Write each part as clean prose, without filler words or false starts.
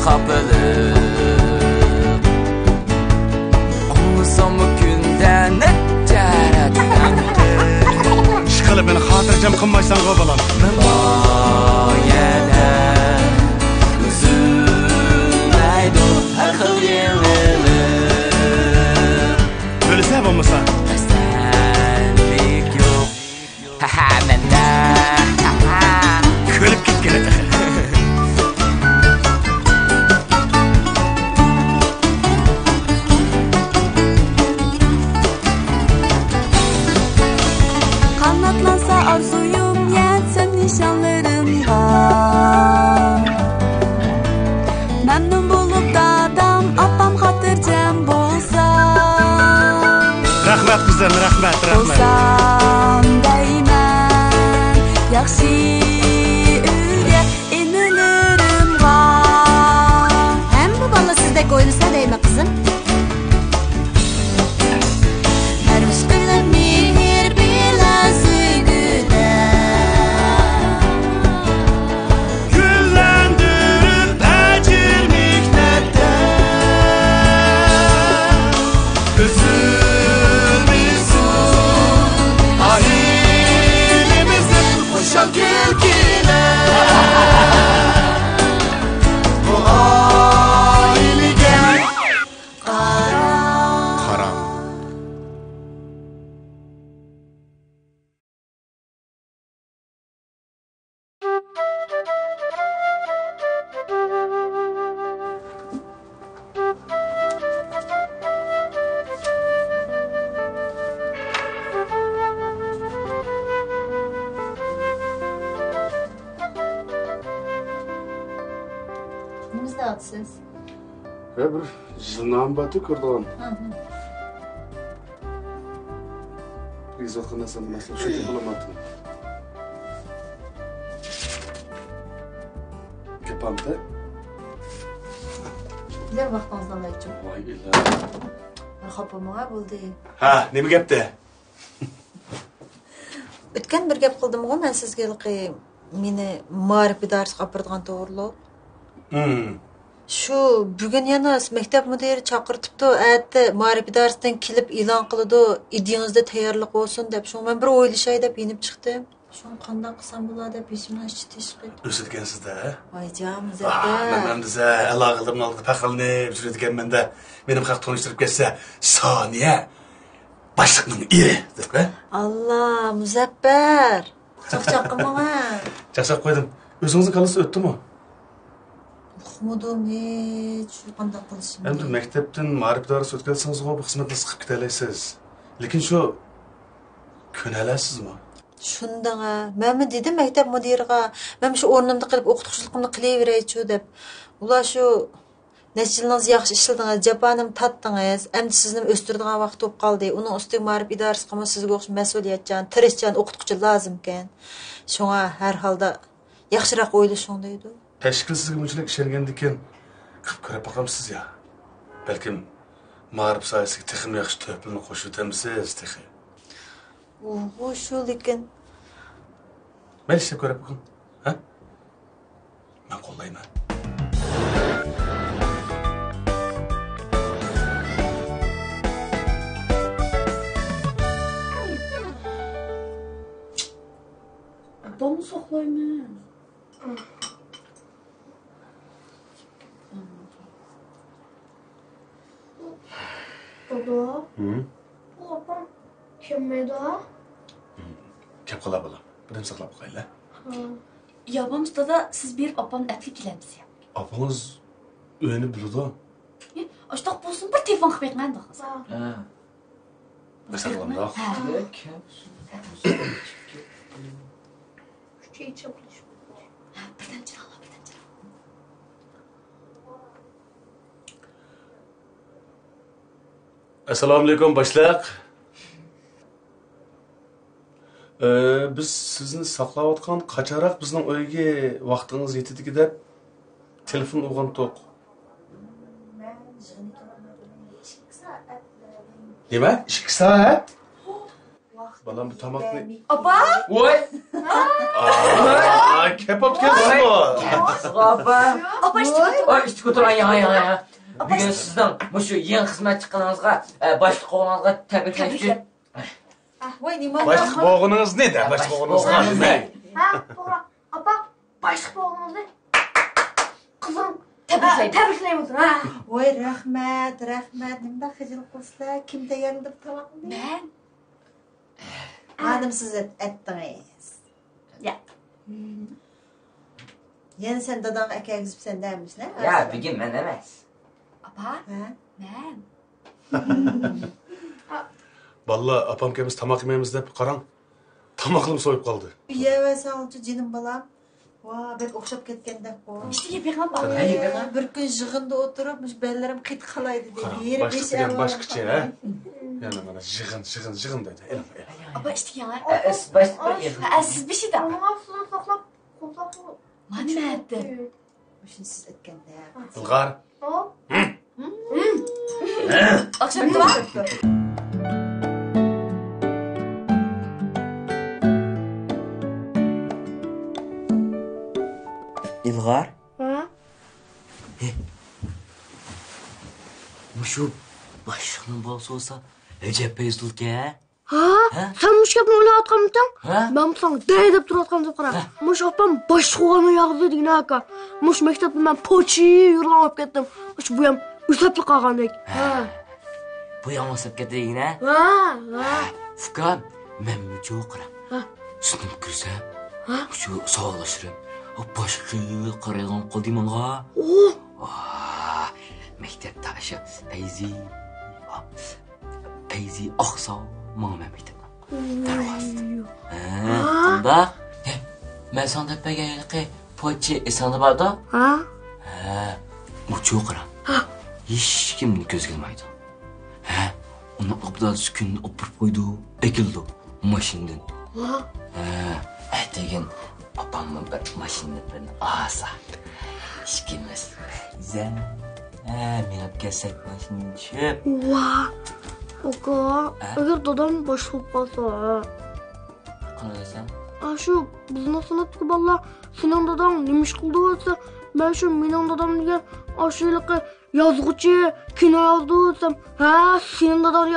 kapılıp Olmasam bu günden necəret İşqalı beni hatırcam kınmaysan qobalam. Ben bayələ üzülməydi hər xil yenilir Ölüsə olmasa. Xəstəlik yox məndə Kölüp git gene de. Kanatlansa arzuyum yetsem nişanlarımda Memnun bulup da adam apam hatırcam bolsa Rahmet kızım, rahmet. Bolsam deymen yaxşı ülge inilirim var Hem bu balla sizdeki oynasa değil mi kızım? Her müşkülde mihir bilezigüde Güllendirip ecir miktepte Üzülmüşsün ahilimizin uşak ilkine Bu ailige Karan Kimizde atsız? Ve bir jilnan batı kırdım. Biz okuna sanmasın, şu tip bulamadım. Kepamda. Bilir vaxtınızdan ayıcım. Vay ilah. Merhaba buldu. Ha, ne mi gepti? Ötken bir gap kıldım o ben sizge ki meni marif bir ders kapırdıgan doğruluq. Şu bugün yana mektep müdiri çakırtıptı. Ayette marif dersden kilip ilan kılıdı. İdeyanızda tayarlık olsun dep. Şu ben bir oylaşay dep yenip çıktım. Şu qanday qilsam bo'ladi deb esimdan chiqdi. O'sirgansizda, ha? Voyjam, Men Muzaffer. mendeza aloqalarni oldida paqalanib yuradiganmanda menim haq tanishtirib ketsa, Soniya boshliqning eri deb, ha? Allah, Muzaffer. Chaqchaq qilma. Chaqchaq qo'ydim. O'zingizning kalisi o'tdimi? Uqmadim hech qanday qilishim. Endi maktabdan ma'rif darsi o'tkazsangiz bu xizmatni siqib ketalaysiz. Lekin shu ko'nalasizmi? Shundan ha. Men dedim maktab mudiriga, men shu o'rnimda qilib o'qituvchiligimni qilaveraychi deb. Ular shu necha yilningiz yaxshi ishladingiz, japanim tatdingiz, endi sizni o'stiradigan vaqt bo'lib qoldi. Uning ustiga ma'rif idorasi qilma sizga o'xshash mas'uliyatchan, tirishchan o'qituvchi lozim ekan. Shunga har holda yaxshiroq o'ylashing deydi. Tashkil sizga bunchalik ishongandan keyin qilib ko'rib boqamsiz ya. Balkim ma'rif soyasiga texim yaxshi to'pilni qo'shib o'tamsiz, texi. Bu shu lekin Mayli ishga ko'rib boqing, ha? Men qo'llayman. Domu saklayman. Baba. Bu apam kim o? Kep qila bolam. Bilim saqlab qo'yinglar. Yabamızda da siz bir apam etli kilemsiz ya. Apangiz uyini biladi. Açtaq bolsun bir telefon qilib aytmandingiz. Ha. Saqlamda. Şey çabuk. Birden çıraqla, birden çıraq. Assalomu alaykum boshliq. Biz sizni saqlayotgan qachonroq bizning uyga vaqtingiz yetadi deb telefon uyg'ondik. Nima? 2 soat? Balam bu tamaklı. Apa? Voy! Aa, kebap gelsin o. Apa! Apa işte Oy, işte ko'taran ya. Bugun sizdan mushu yeni xizmatchi qilingizga, boshliq o'g'lingizga tabriklash uchun. Voy nima Başlık boğunuz ne de? Başlık boğunuz ne? Ha, to'g'ri. Opa, boshliq bo'lganingizda qizim Tabriklaydi. tabriklaymiz. Ha. Voy rahmat. Nima xijil qilsizlar? Kim tayyorladi tamoqni? Ben. Hanım siz ettiniz. Ya. Yani sen dadan ekegizip sen dermişsin ha? Ya bugun men emas. Apa? Ha? Ben. Vallahi apam kemiz tamak yemeğimiz de karan. Tamaklım soyup kaldı. Ya ve sağ olun canım balam. Vaa ben okşap ketkendik bu. İşte yapayım bak. Bir gün jığında oturup bellerim kıt kalaydı dedi. Karan, Yeri başlık beş diyen ev başkıçı var. ha. Yani bana jığın dedi. Elim. Apa işte ya. Başliq Siz bir şey de. Onun hafızını saklap, qo'llab Lan ne etti? Şimdi siz etkende. Ilgar. Hop. Akşam da var. İlgar. Ha? Mushu boshliqning bolasi bo'lsa, ajab payzdulka. Ha? Sen mush gapni o'ylayotganmisan? Ha? Ben sana dey deb turayotgandim qara. Mush opam boshqa o'g'ilni yog'di degan aka. Mush maktabda men pochi yurgan olib ketdim. Mush bu ham ushlab qolgandek. Ha. Bu yomosib ketdingina. Ha. Fukam, men mucho qiram. Ha. Sinib kirsam, shu sog'lashirib, boshqa qaragan qoldimga. Oh. Maktabda shu payzi oqso mama maktabda. Darvoza. Qanda? Men sanda paganliqi pochi esanda borda? Ha. Mucho qiram. Hech kimni ko'zga ilmaydi. Uni obdal kunni o'pirib qo'ydi, ekildi mashinadan. Degan opamni bir mashinani birini asa. Hech kimmas. Zan. Men olib kelsak mashinadan tushib. Vah. Aka, agar dadam boshqa bo'lib qolsa, Qanasan? shu bizning sinfdagi bolalar sening dadang nima ish qildi bo'lsa, men shu mening dadam degan ashulaqa yozuvchi kino yozdi desam, sening dadang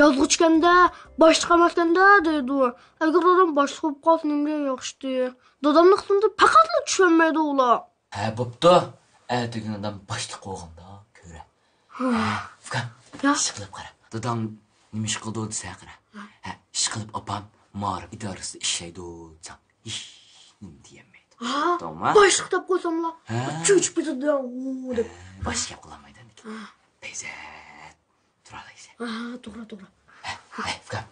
yozuvchi ekanda, boshqa emasda deydi u. Agar dadam boshqa bo'lib qolsa nima yaxshi. Dadamning sinfida faqat tushunmaydi ular. Bo'pti. Degan odam boshliq bo'lganda ko'ra. Fukam, ish qilib qara. Dadam nima ish qildi desa qara. Ish qilib opam ma'rif idorasida ishlaydi desam, hech nima deyolmaydi. To'g'rimi? Boshqa deb qo'ysamlar, cho'chib ketadi deb. Boshqa gap qilolmaydi. Bezat. Turadi. To'g'ri. Fukam.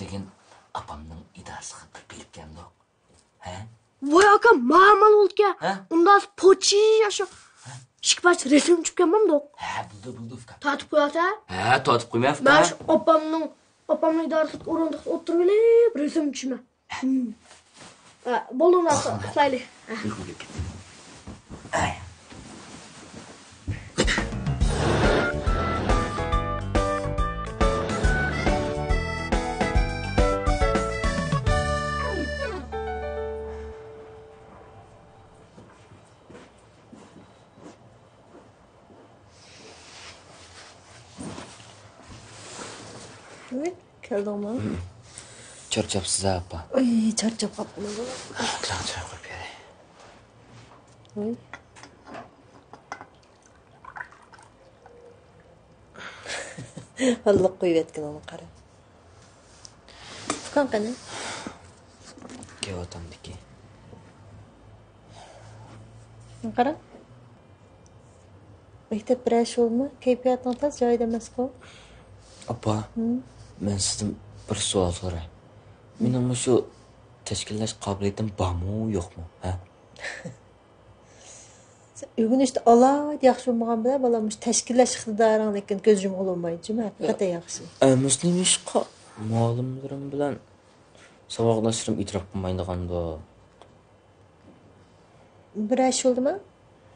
Degan opamning idorasiga bir berib keldi. Voy aka, ma'mal bo'ldi. Ha? Unda pochi shu shikbach resim chizganman-da. Buldi Fukam. Tatib qo'yasa? Totib qo'ymay Men Fukam. opamning idorasiga o'rindiqda o'tirib resim chizaman. Bo'ldi, qilaylik. Keldingmi? Charchabsiz apa. Oy, charchab qoldim. Qancha qo'yib beray. Oy. Allah qo'yib etgan onu qara. Fukam qani? Keyotamdiki. Qara. Maktab birash bo'lmi? Kayfiyating tez joyida emas-ku. Apa, men sizdan bir savol so'ray. Mening shu tashkillash qobiliyatim bormi, yo'qmi? Ögünüşte alaydı yaxşı olmagan bilan balamış təşkillaş iqtidarın lekin göz yumğul olmayıcı həqiqətən yaxşı. Muslim ishqa muallimlarim bilan saboqlashim e'tirof qilmaydiganda. Bir ish oldimi?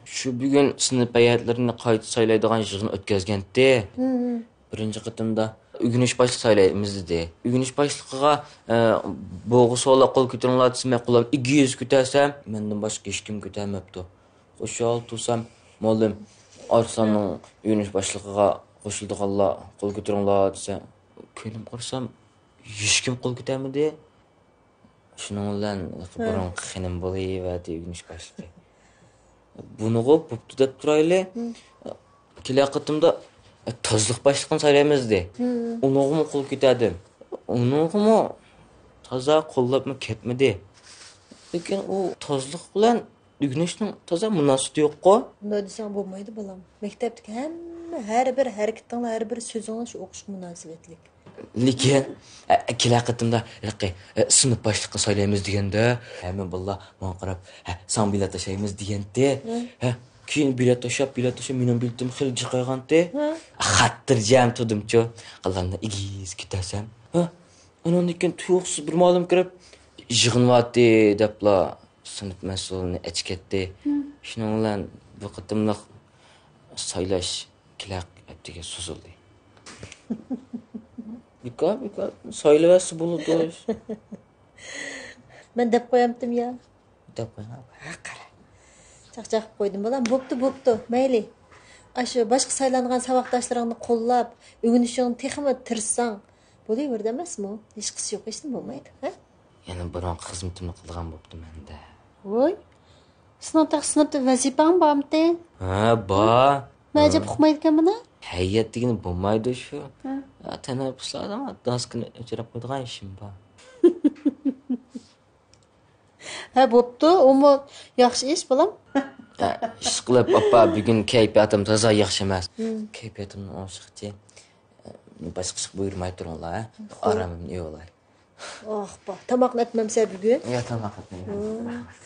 Shu bugun sinf hay'atlarini qayta saylaydigan yig'in o'tkazganda, birinchi qatimda Ügünüş başlık saylayımız dedi. Ügünüş başlıkıga boğu sola kol kütürünler desem kulağım 200 kütersem menden başka hiç kim kütemepti. Koşal tutsam molim Arslan'ın ügünüş başlıkıga koşulduk Allah kol kütürünler desem köyüm korsam hiç kim kol kütemedi. Şunun bilen burun xenim bolayıverdi ügünüş başlığı. Bunu buptu dep turaylı. Kilaqatımda tozluq başlıqын saylayımızdı. Onu kol kütedim. Onu taza qollapmı ketmedi. Lekin o tozluq bilen ügünüşnün taza münasibeti yok-ku. Bunda desem bolmaydı balam. Mektepteki her bir hareketin, her bir sözüňe şu okuş münasibetlik. Lekin kilaqatımda sınıf başlıqını saylayımız degende, hemen balla mana qarab, san bilet taşayımız degende, keyin bilet taşap mening biletim xil jiqayganda, xattirjam tudimchu. Qalanna 200 kütasam. Ondan keyin tuyuqsiz bir malum kirib, yig'inwatdi depla sınıf mas'ulini echketdi. Shuning bilan bu qitimliq saylash kilaq aptiga suzildi. Bika saylavasi bo'ladi. Ben dep koyamdım ya. Dep qo'yma. Qara. Çaq koydum balam. Boptu. Mayli. Aşı başka saylangan sabaqdaşlaryňny qollap, ügünüşiň teximi tirsaň, bolayberdi emasmi? Hiç qısı yok, eşdim bolmaydı, ha? Yana burunqi xizmatimni qilgan bo'pti menda. Voy. Sınıfta vazifaň bormidi? Ha, bor. Majab uqmaydi ekan buni? Hayat degani bo'lmaydi shu. Tanaffuslarda daskini o'chirib qo'ydigan ishim bor. Ha, boptu. Omo yaxshi ish balam. Ish qilib, oppa, bugun kayfiyatim toza yaxshi emas. Kayfiyatimni oshiqchi. Boshqa ish buyurmay turinglar, aramimni yo'lay. Oh, ba. Tamoqni etmemse bugün. Ya, tamoq etmayman. Rahmat.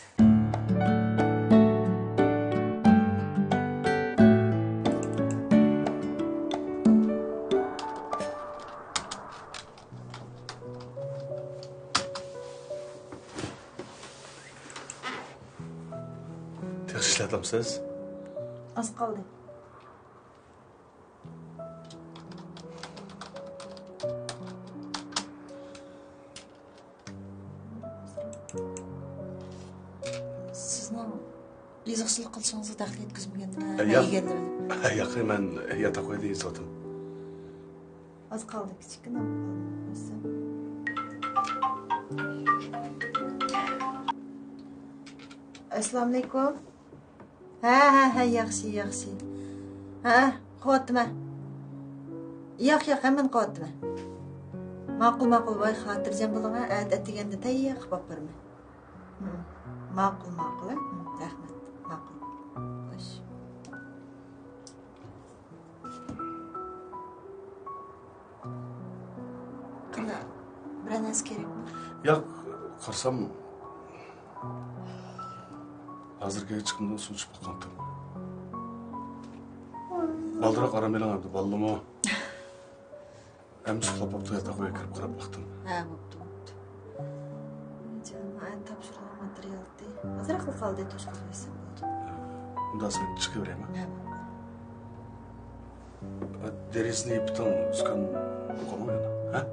Yaxshi ishlatamsiz? Az qoldi. Sizning yezg'ishlik qilishingizga daxl yetkazmaganlar. Yo'q, men yata qo'ydi sotim. Az qoldi, kichkina. Assalomu alaykum. Ha, yaxshi. Ha, qo'tma. Yo'q, hemen qo'tma. Ma'qul, voy xotirjam bo'ling, atdeganda tayyor qilib berma. Ma'qul, rahmat. Ma'qul. Xo'sh. Qana, bir narsa kerakmi? Yo'q, qarsam hozirga hech kimdan suv ichib qoldim. Baldırak aramaylan abdi, ballımı. Hem çıkıp yaptı yata koya kirip qarab baktım. Ha, boptu. Canım, tapşırılan materyal değil. Hazır akıl kaldı, toş koyarsam oldu. Bundan sonra çıkıvereyim ha. Derisini ipten üstten koyma yana. Ha?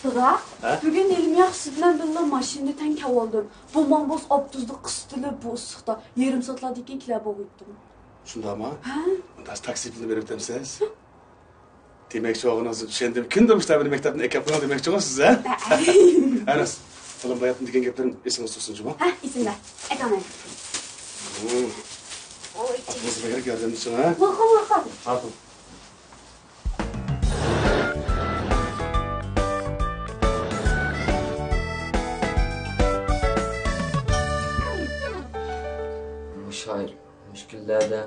Dada, bugün elim yaxşı bilen billa maşinni tank aldım. Bu mamboz abduzda qıstılı bu ısıqda. Yarım saatlar diken kilab oğuyttum. Şunda mı? Bundan taksitini verip demsiz. Demekçi oğunuzu düşündüm. Kim demişler benim mektebin ekipten demekçi oğun siz ha? Anas, falan bayatın diken geplerin esiniz tutsun mu? Ha, isimler. Ekanay. Aklınızı gerek yardımcı için ha? Bakın. Altın. Şair, müşkillerde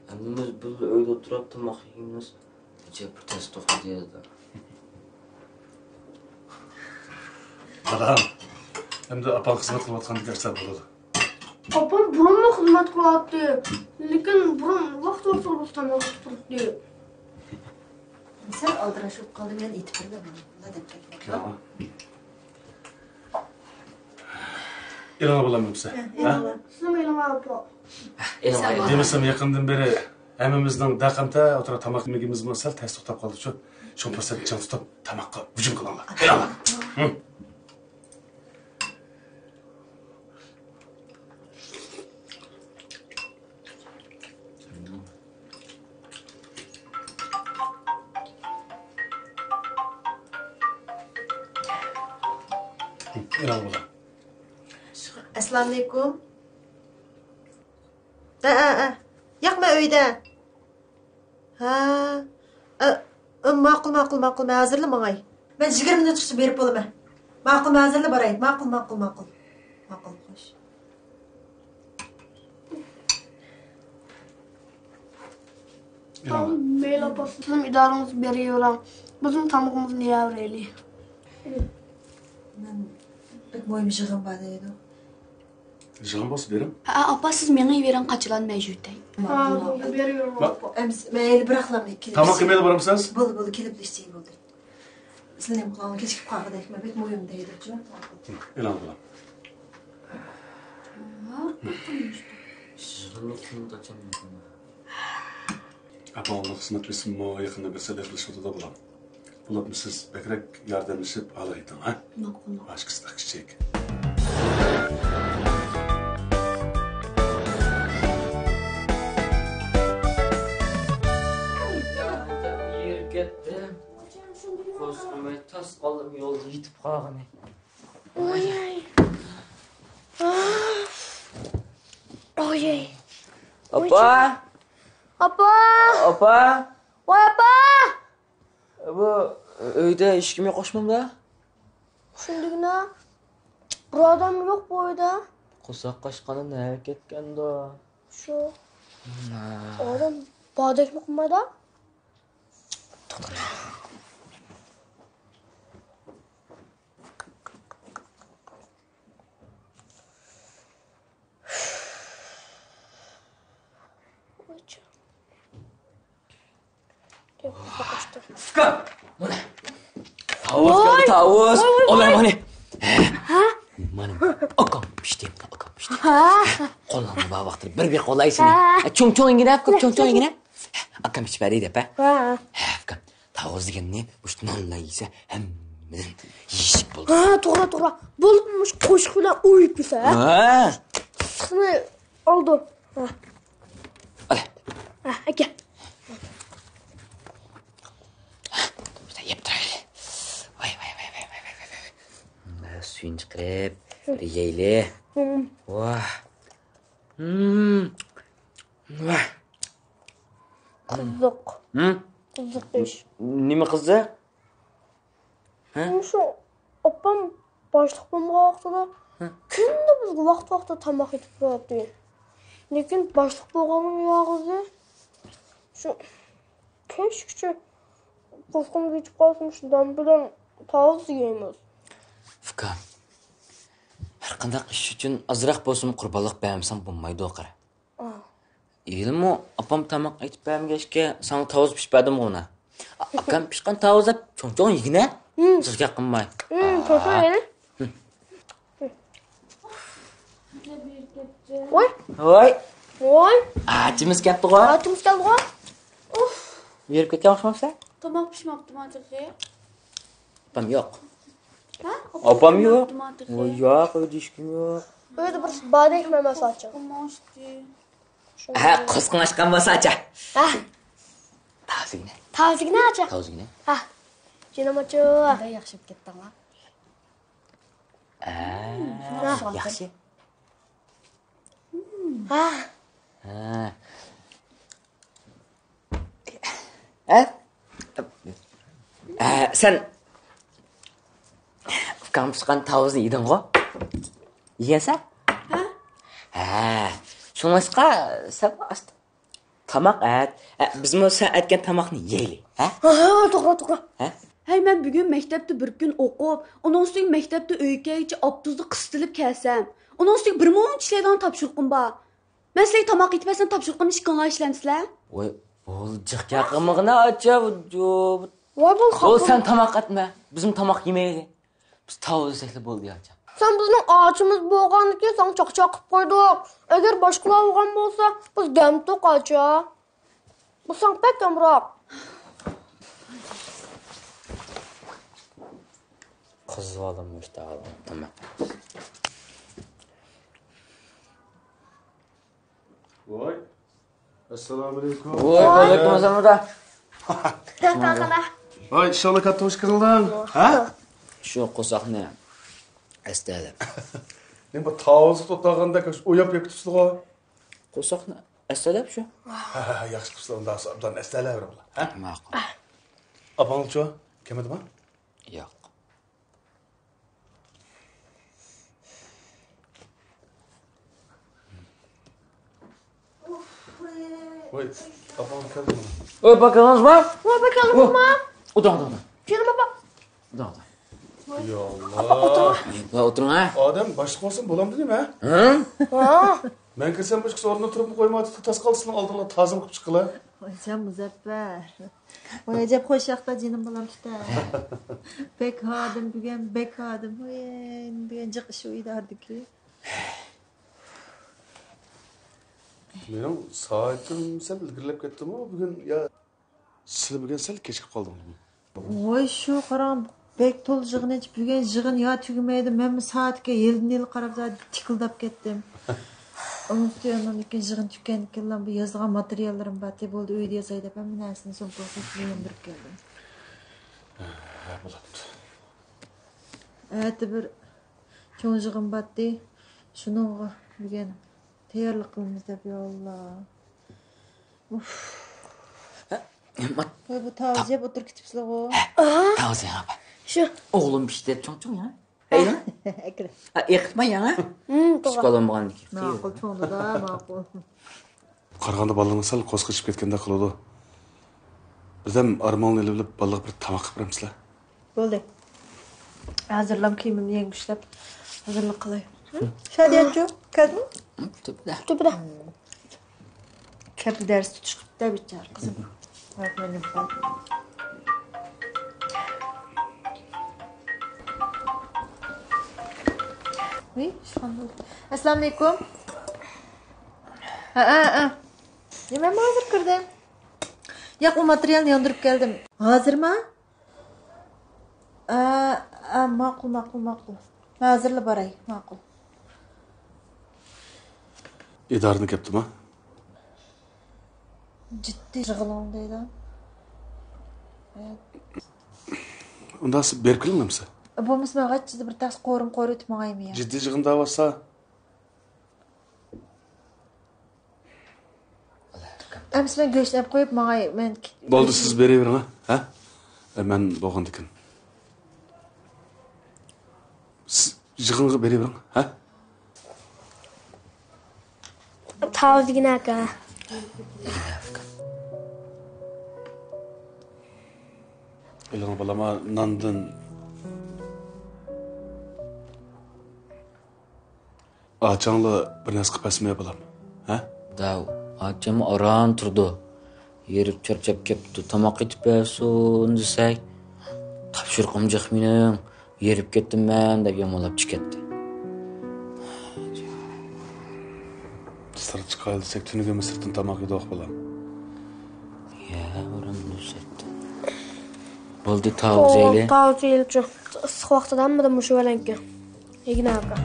hemimiz böyle öyle oturup da mahiyimiz bir test okuyordu. Adam, hem de apan kısmet kılvatkan dersler buladı. Apam burun mu hizmet kılattı? Lekin burun vaqt ortasından vaqt turibdi. Sen aldırışıp kaldı ben itip bir de ne demek? Tamam. İlana bulamıyorum sen. Sizin elime yapma. Elim Demişim yakından beri hemimizden daqamta otura tamak yemegimiz mi sal ters tutab qoldi şu fursat can tutab tamakka hujum qilinglar. Ilana. İlana bulam. Assalomu alaykum. Yo'qmi uyda? Ha. Ma'qul, men hozirlamay. Men 20 minut chiqib berib bo'laman. Ma'qul, men hozirla boray. Ma'qul. Ma'qul, xo'sh. İlana. Meyla apa, sizin idaranız beriyorum. Bizim tamamımız niye öyle? Men pek moyum yig'im bor edi. Jig'im bo'lsa berim. Apa siz menga veren kaçılan mevcut değil. Beriyorum apa. Mayli bıraklamay kelib. Tamak yemeli boramsiz? Bo'ldi, kelib ishchi bo'ldi. Sizlar ham qulog'ini kechikib qolgandek, men pek moyim deydi-chi. İlana bulam. Şırılıkını da açamıyorum. Apa Allah xizmat etsin mo yaqinda bir sadaq qilishdi da bulam. Bulab siz bekrek yordamlashib alaydan, ha? Başkası da kichik. Yer ketdim. Ko'zimga tas qoldim yo'lda yetib qolgan. Oy. Apa! Apa! Apa! Vay apa! Bu uyda hech kimga qo'shmamda? Shundigina bir odam yo'q bu uyda. Qo'saq qochqani nari ketganda. Shu odam bodakmi qilmadi? Fıkan! Mana. Tavus geldi tavus. Olay mani. Ha? Mani. Akam pişti. Qo'llarni bor vaqtida bir qo'laysin. Cho'ng ingina, ko'p cho'ng ingina. Akam pishib beradi deb. Ha. Fıkan. Tavus deganni bu nonlar yesa hammadan yeyishib bo'ldi. Ha, to'g'ri. Bo'lmuş qo'shiq bilan o'yib yesa. Ha. Shuni oldi. Ha. Ala. Ha, aka. Yep turayli. Vay. Suyun chiqib, bir yeyli. Vah. Vah. Qiziq. Qiziq ish. Nima qiziq? Shu opam boshliq bo'lgan vaqtida kunda bizga vaqt-vaqtida tamoq etib beradi. Lekin boshliq bo'lganim yo'g'izi shu kechgacha qo'rqinib yetib qolsin shundan bilan tavuz yeymiz. Fıkan. Har qanday ish uchun azroq bo'lsin qurbonlik bermasam bo'lmaydi qara. Ilmu opam tamoq aytib bermagachga sana tavuz pishib berdim ona. Akam pishgan tavuz deb cho'ng yigina. Sizga qilmay. To'g'ri. Voy. Atimiz keldi-g'o. Atimiz keldi-g'o. Berib ketgan o'xshamsa? Tamam pişmaptım artık ya. Opam yo'q. Ha? Opam yo'q. artık Voy yo'q, hech kim yo'q. Uyda bir badek memesi açacak. Olmazdı. Ha, qizg'in ochgan bo'lsa-chi. Ha, Tavzingni. tavzigini açacak. Tavzingni. Ha. Jinomacho. Bunday yaxshi bo'lib ketdinglar. Yaxshi. Ha. Sen kamsıkan tavuzni yedin-g'o? Yegansan? Ha. Shunga sen tamoq at. Bizmi sen aytgan tamoqni yeylik, ha? Ha, to'g'ri. Hey ben bugün mektepte bir gün okup, ondan sonra mektepte öykeyce abduzda kısıtılıp kelsem, ondan sonra bir moment işlerden tapşırqım ba. Ben sizlerge tamak etmezsen tapşırqımın işkanlar işlemsizler. Voy, bo'ljaq yaqinmig'ini acha, Vay bol O sen tamak etme. Bizim tamak yemeği. Biz tavuğu sekli bol diyeceğim. Sen bizning ağaçımız bo'lgandan keyin sen çok qilib qo'ydik. Agar boshqalar olgan bo'lsa, biz gamtoq acha. Bu sen pek kamroq. Kızı alınmış da aldım. Tamam. Voy. Assalomu alaykum. Oy, aleykümselam da. Voy, inshaalloh katta hoş geldin. Ha? Şu qo'saq ne? Estalab. Men bu tavuzni to'taganda o'yab yektisizgo. Qo'saq ne? Estalab şu. Ha, yaxshi qilibsiz. Undan estalayver bular. Ha? Ma'qul. Apangchi, kelmadimi? Yo'q. Voy, apang keldimi? Oy, bakalımız var. Voy bakalım mı? Otur. Keyin baba. Otur. Ya Allah. Ya oturun ha. Odam boshqa bo'lsin bo'lamdi nima? Hı? Ha. Men kirsam boshqa o'rnida turib qo'ymadi, tutas qolsin, oldinlar tazim qilib chiqqilar. Hocam Muzaffer. Oy acaba hoşakta canım balam tutar. Bek hadim bugün bek hadim. Oy bugün cık şu idardı ki. Mening soatim sal ilgirlab ketdimi? Bugun ya siz bugun sal kech qolib qoldim. Oy şu qaram bek tol jığın hiç bugün jığın ya tügümeydi. Men mi saatga yel qarab tikildab ketdim. Onun üstüne iki jığın tükenken lan bu yazılan materyallarım batı oldu öyle yazaydı. Ben bir nersini son korkusunu yandırıp geldim. Ha, bo'ladi. Evet bir çoğun jığın batı. Şunu bugün tayyorlik qilamiz deb ya Allah. Oy bu tavuz yeb o'tirib ketibsizlar go. Tavuz ya. Şu. Oğlum işte çoğun ya. Hey lan. Akra. Eqitma ya. Psixolog bo'lgan ekan. Ma'qul çoğunda da ma'qul. Qaraganda balalarni sal qo'z qichib ketganda qiladi. Birdam armonini ilib balaga bir tamoq qilib beramizlar. Bo'ldi. Hazırlam kiyimimni yengushlab hazırlik qilay. Shadiyatchi, kadmi? Tüpüde. Kapı ders tutuşup da bitar kızım. Öğretmenim ben. Uy, şu an oldu. Assalamu alaikum. Ha. Yemeğimi hazır kırdım. Yak o materyalini yandırıp geldim. Hazır mı? Ma'qul. Hazırlı baray, ma'qul. Idorini ketdimi? Ciddi yig'ilondaydi. Unda siz berib kelinglarmisiz? Bo'lmasa g'achchida bir tas qo'rim qo'rib o'tmag'aymi ya. Jiddiy yig'inda bo'lsa, Amsi men go'shtni olib qo'yib ma'g'ay men bo'ldi siz beravering, ha? Men bo'lgandan keyin. Siz yig'inga beravering, ha? Tavuzgina aka. Eling balama nandan Açanla bir narsa qilib pasmay bo'lam, ha? Dav, acım aran turdu. Yerip charchab ketdi. Tamoq etib bersin desak, topshiriqim jiq mening. Yerib ketdim men deb yomonlab chiqatdi. Sir chiqaydi desak tuniga misrdan tamoq yedoq bo'lam. Ya, oram nusatdi. Bo'ldi tavzeli. Tavzeli. Issiq vaqtidanmi mushu valanka. Egna aka.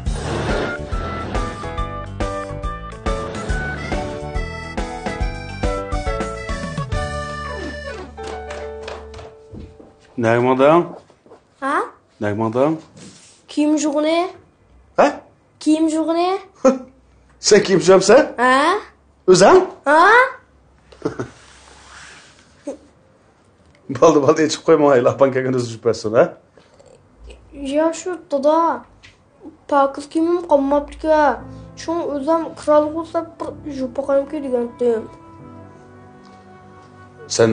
Nagmadan? Ha? Nagmadan? Kiyim jug'ini? Ha? Kiyim jug'ini? Sen kimsan? Ha? O'zing? Ha? Bo'ldi, ichib qo'ymang, lapan kelgan o'zi jupasini, ha? Ya şu dada. Pakiz kiyimim qolmabdi-ku. Şunu o'zim kral bo'lsa bir jupa qo'yib kelgandim. Sen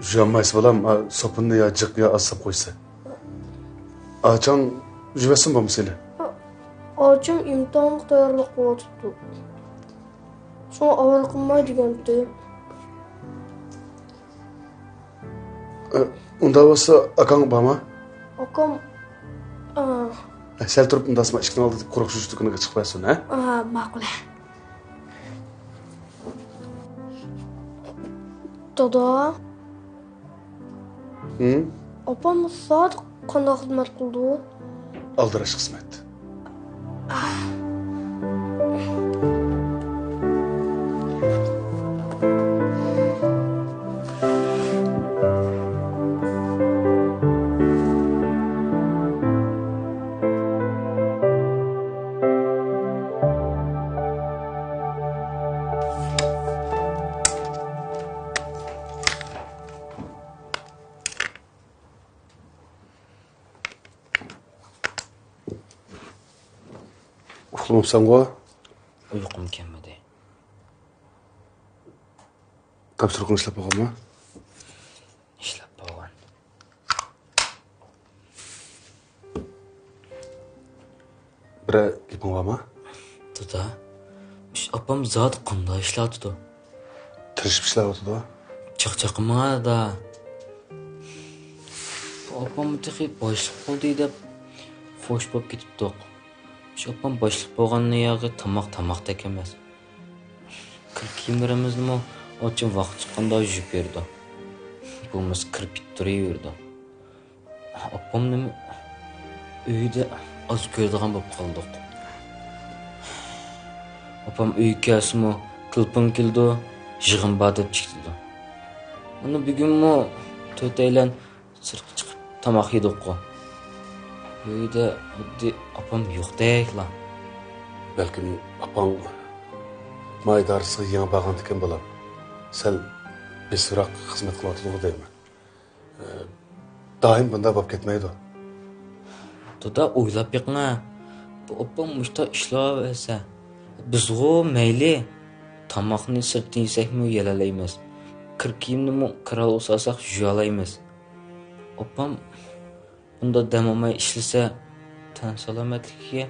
juyolmaysiz bolam, sopinni yo jiq yo asab qo'ysa. Açan juvasin bo'lmasili. Ochim imtihonga tayyorlik qilyapti. Şunu avval qilmay degandim. Unda olsa akang bormi? Akam Sal turib undasma ishni oldi deb quruq shushtuguniga chiqmaysan, ha? ma'qul. Dada. Opam soat qanday xizmat qildi? Aldirash xizmat. Uxlamayapsan-ku? Uyqum kelmadi. Topshiriqni ishlab bo'lganmi? Ishlab bo'lgan. Bir gaping bormi? Dada, opam zot qanday ishlatdi? Tirishib ishlayotdi. Chaqchaqma da. Opam texi boshliq bo'ldi deb xo'sh bo'lib ketibdi. Opam boshliq bo'lganning yog'i tamoq emas. Kir kiyimlarimizni ochib vaqt chiqqanda yuvib berdi. Bo'lmasa kirib turaverdi. Opamni uyda oz ko'radigan bo'lib qoldik. Opam uyga kelsa qilpin keldi, yig'in batib chiqdi. Uni bugunmi to'taylan sirtqa chiqib tomoq yedik. Uyda xuddi opam yo'qdekla. Balkim opang maydarisiga yangi borgan ekan bolam. Sal besroq xizmat qilyotganligini deyman. Doim bunday bo'lib ketmaydi. Dada o'ylab yiqma. Bu opam mushta ishlayversa, bizg'u mayli tomoqni sirtdan yesakmi yalalaymiz. Kir kiyimni kiral o'sasak yuyalaymiz. Opam bunda damomay ishlasa tan salomatligiga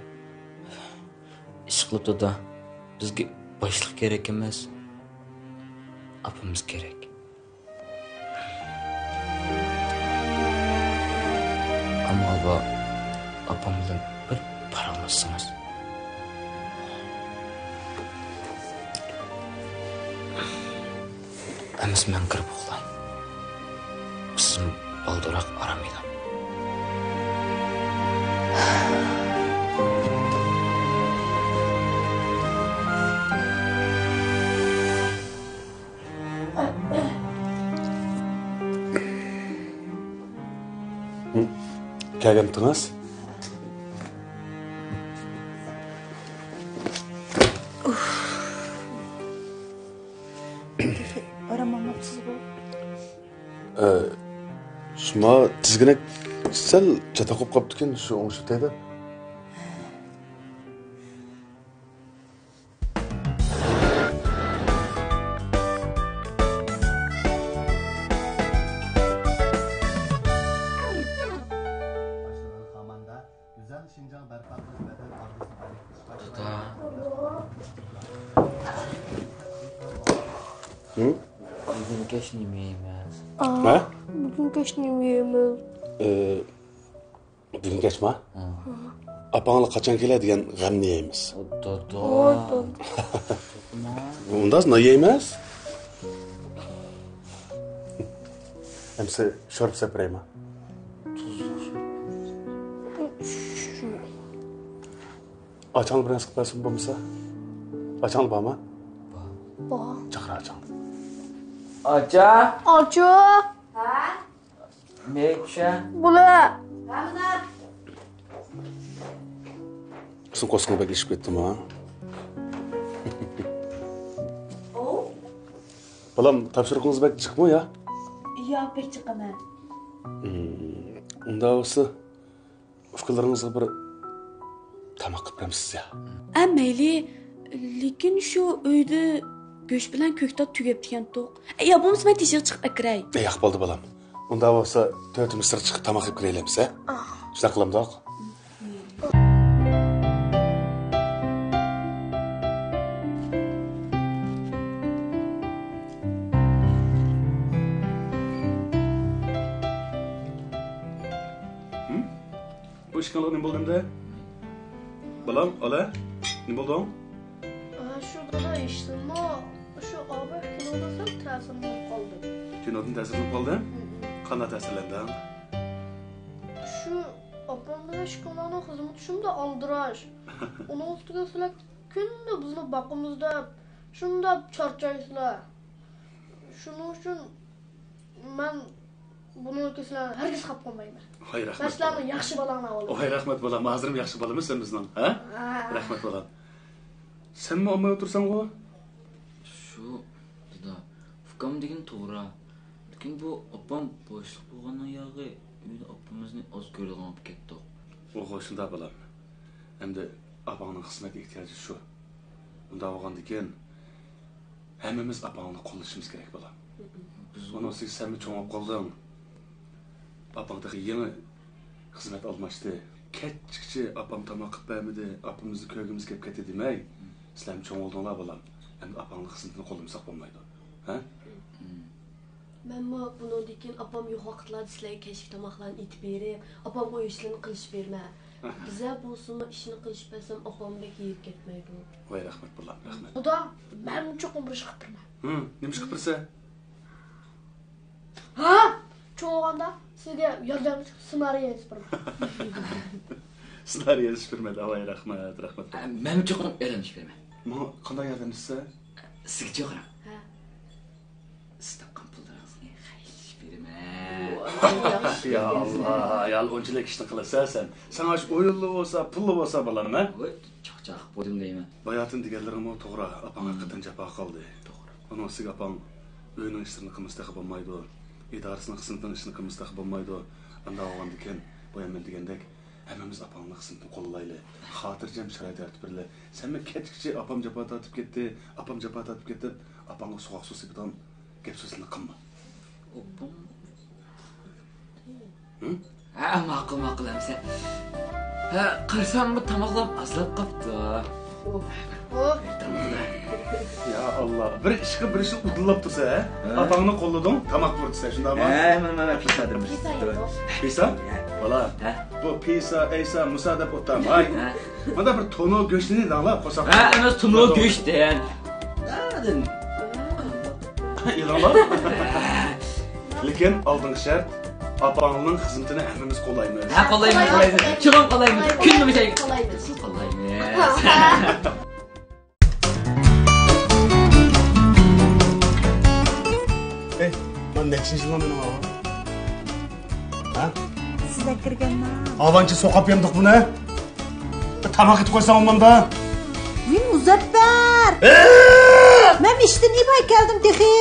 ish qilib dada. Bizga boshliq kerak emas. Opamiz kerak. Ammo bu opam bilan bir paralashsangiz. Emas men kirib uxlay. Siz balduroq aramaydi. Kelganmidingiz? Aramamapsız bu. Shuma tizginak sal chata qo'yib qolibdi ekan, shu tayda. Bugün keş yemeğimiz. Ha? Bugün kechni yeymiz. Bugun kechmi? Opanglar qachon keladi degan g'amni yeymiz. Dada. Unda ne yeymiz? Hamsa sho'rib sepiraymi? Ochang bilan qilib bersin bo'lmasa? Ochang bormi? Bor. Chaqir ochang. Acha. Acha. Mekşa. Bula. Sen qo'sqinga bak ishib ketdimi, ha? Balam, topshiriqingiz bak chiqmi ya? Yo'q, pek chiqaman. Unda olsa fikrlaringizga bir tamoq qilib beramiz ya. Mayli, lekin shu uyda go'sht bilan ko'ktat tugab degan to'q. Ya bo'lmasa men teshik chiqib akiray. Yo'q bo'ldi balam. Unda olsa to'rtimiz sir chiqib tamoq qilib kiraylik, ha? Shunaqa qilamdoq. Bu işkanlık ne buldu de? Balam, ala, ne buldun? Şurada da iştim o. Şu abi kinodasın təsirlənib qaldı. Kinodun təsirlənib qaldı? Qanday təsirləndi? Şu abamın işkanlarına hizmet şunda aldıraş. Onun üstüne sizler günde bizni bakımızda şunda çarçaysızlar. Şunun için ben bunu sizler herkes kapılmayım. Hayır, rahmet. Ben sizlerin yaxşı balana olayım. Hayır, rahmet balam. Hazırım yaxşı balamı sen bizden, ha? Rahmet balam. Sen mi olmaya otursan o? Şu da Fukam degen to'g'ri. Lekin bu opam boshliq bo'lgandan yağı uyda opamizni oz ko'rgan olib ketdik. O şunda balam. Hem de apağının hizmet ihtiyacı şu. Bunda olgandan keyin hemmimiz apağını qo'llashimiz kerak balam. Onu sen mi çoğalып qaldың? Apağdaki yeni hizmet almıştı. Ketçikçe apam tamaq qilib bermedi. Apamızı köygümüz kelib ketdi demay. Sizlar mi çoğaldыңlar balam? Hem de apağının hizmetini qo'llamsak bo'lmaydi. Ha? Men bundan keyin apam yo'q vaqtlarda sizlarga kechki tomoqlarni etib berib, apam o ishlarni qilib berma. Bize bo'lsin ishni qilib bersam apamdek yeyib ketmaydi. Voy rahmat balam, rahmat. Bu da benim çok bir iş kıpırma. Nima ish qilsa? Ha? Çoğanda sizge yardım ssenariy yazıp Sizlar yazıp vermedi. Voy rahmat, rahmat. Men cho'qim yordamchi berma. Ma qanday yordamchisi? Sizga cho'qira. Ha. Siz topgan pullaringizni xaylish berma. Ya Allah, ya onchilik ishni qilasan sen. Sana shu o'yinli bo'lsa, pulli bo'lsa balam, ha? Voy, cho'q bo'dim deyman. Bayatın digerlerim o to'g'ri, apam haqiqatan jafo qildi. To'g'ri. Onun siz apam uyning ishlarini qilmasda bo'lmaydi. İdarəsinin xizmətinin işini qılmısda bo'lmaydi. Anda olgan ekan, boyaman degandek, hammamiz apamning xizmatini qo'llayli. Xotirjam sharoit yaratib berli. Sen men ketkichi apam jafo tortib ketdi, apam jafo tortib ketdi. Apamga so'qoq suv sepdan gap so'zini qilma. Opam. Ma'qul hamsa. Ha, qarsam bu tomoqlam azlab qopti. Ya Allah, bir ishqi bir ishi udillab tursa, apangni qo'llading, tomoq bo'rdisa, shundaymi? Mana pisadir. Pisa? Bala. Bu pisa, Eysa, Musa deb o'tam. Ay. Mana bir tono go'shtini danglar qo'saq. Ha, emas tono go'shtdan. Nadin. İlanlar. Lekin oldingi shart apangning xizmatini hammamiz qo'llaymiz. Ha, qo'llaymiz. Chiqim qo'llaymiz. Kunni mishay qo'llaymiz. Ben nechinchi yildan men ama? Ha? Sizlar kirganman. Avvanchi so'qab yemdik buni. Tamoq etib qo'ysam olmamda. Men Muzaffar. Men ishdan nima keldim texi.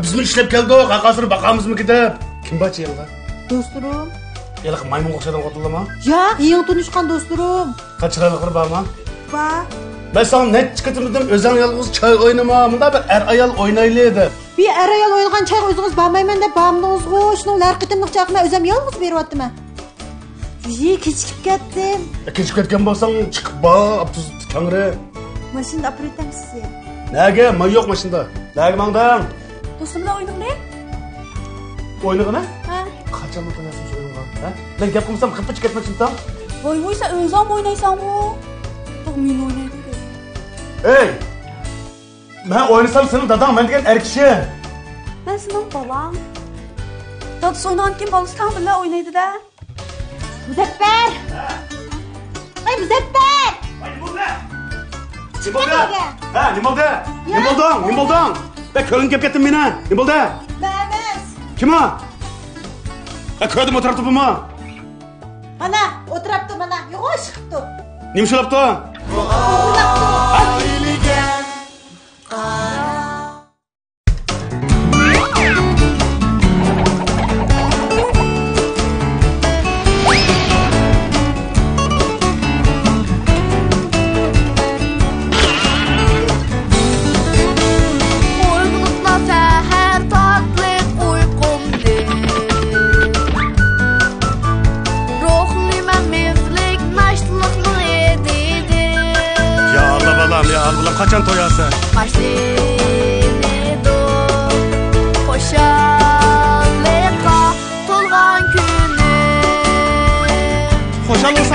Bizmi ishlab keldik, haqasini baqamizmi deb. Kim bachi yelga? Do'stlarim. Yelga maymun o'xshagan qo'tildimi? Ya, eng tunishgan do'stlarim. Qachiralig'i bormi? Bor. Ben sana net çıkartırdım, özen yalnız çay oynama, bunda bir ayal oynayılıydı. Bir ayal oynagan çayga o'zingiz bormayman deb bormdingizku, shuninglar qitimliq chaqma o'zim yolg'iz beryaptiman. Ye, kechikib ketdim. Kechikib ketgan bo'lsang, chiqib bor, abtuz tangri. Mashinada operatam sizga. Nega? Men yo'q mashinada. Nega mangdan? Do'stim bilan o'ynaymi? O'ynag'ina? Ha. Qachon o'ynaysiz o'yinga? Ha? Men gap qilsam, qirqib ketmasam tam. Voy, sen o'zing o'ynaysan-ku. To'q men o'ynayman. Ey! Ben oynasam senin dadan, ben degen er kişi. Ben senin balan. Dadısı oynayan kim balası tam bile oynaydı da. Muzaffar! Ay Muzaffar! Ay ne oldu? Ne oldu? Ha ne oldu? Ne oldu? Ben köyün kep kettim beni. Ne oldu? Mehmet! Kim o? Ben köyüm oturuptu bu mu? Ana, oturuptu bana. Yo'q chiqibdi. Nima shulapti? Kaçan toyası? Başlaydı hoşallıkla tolgan günü. Hoşal olsa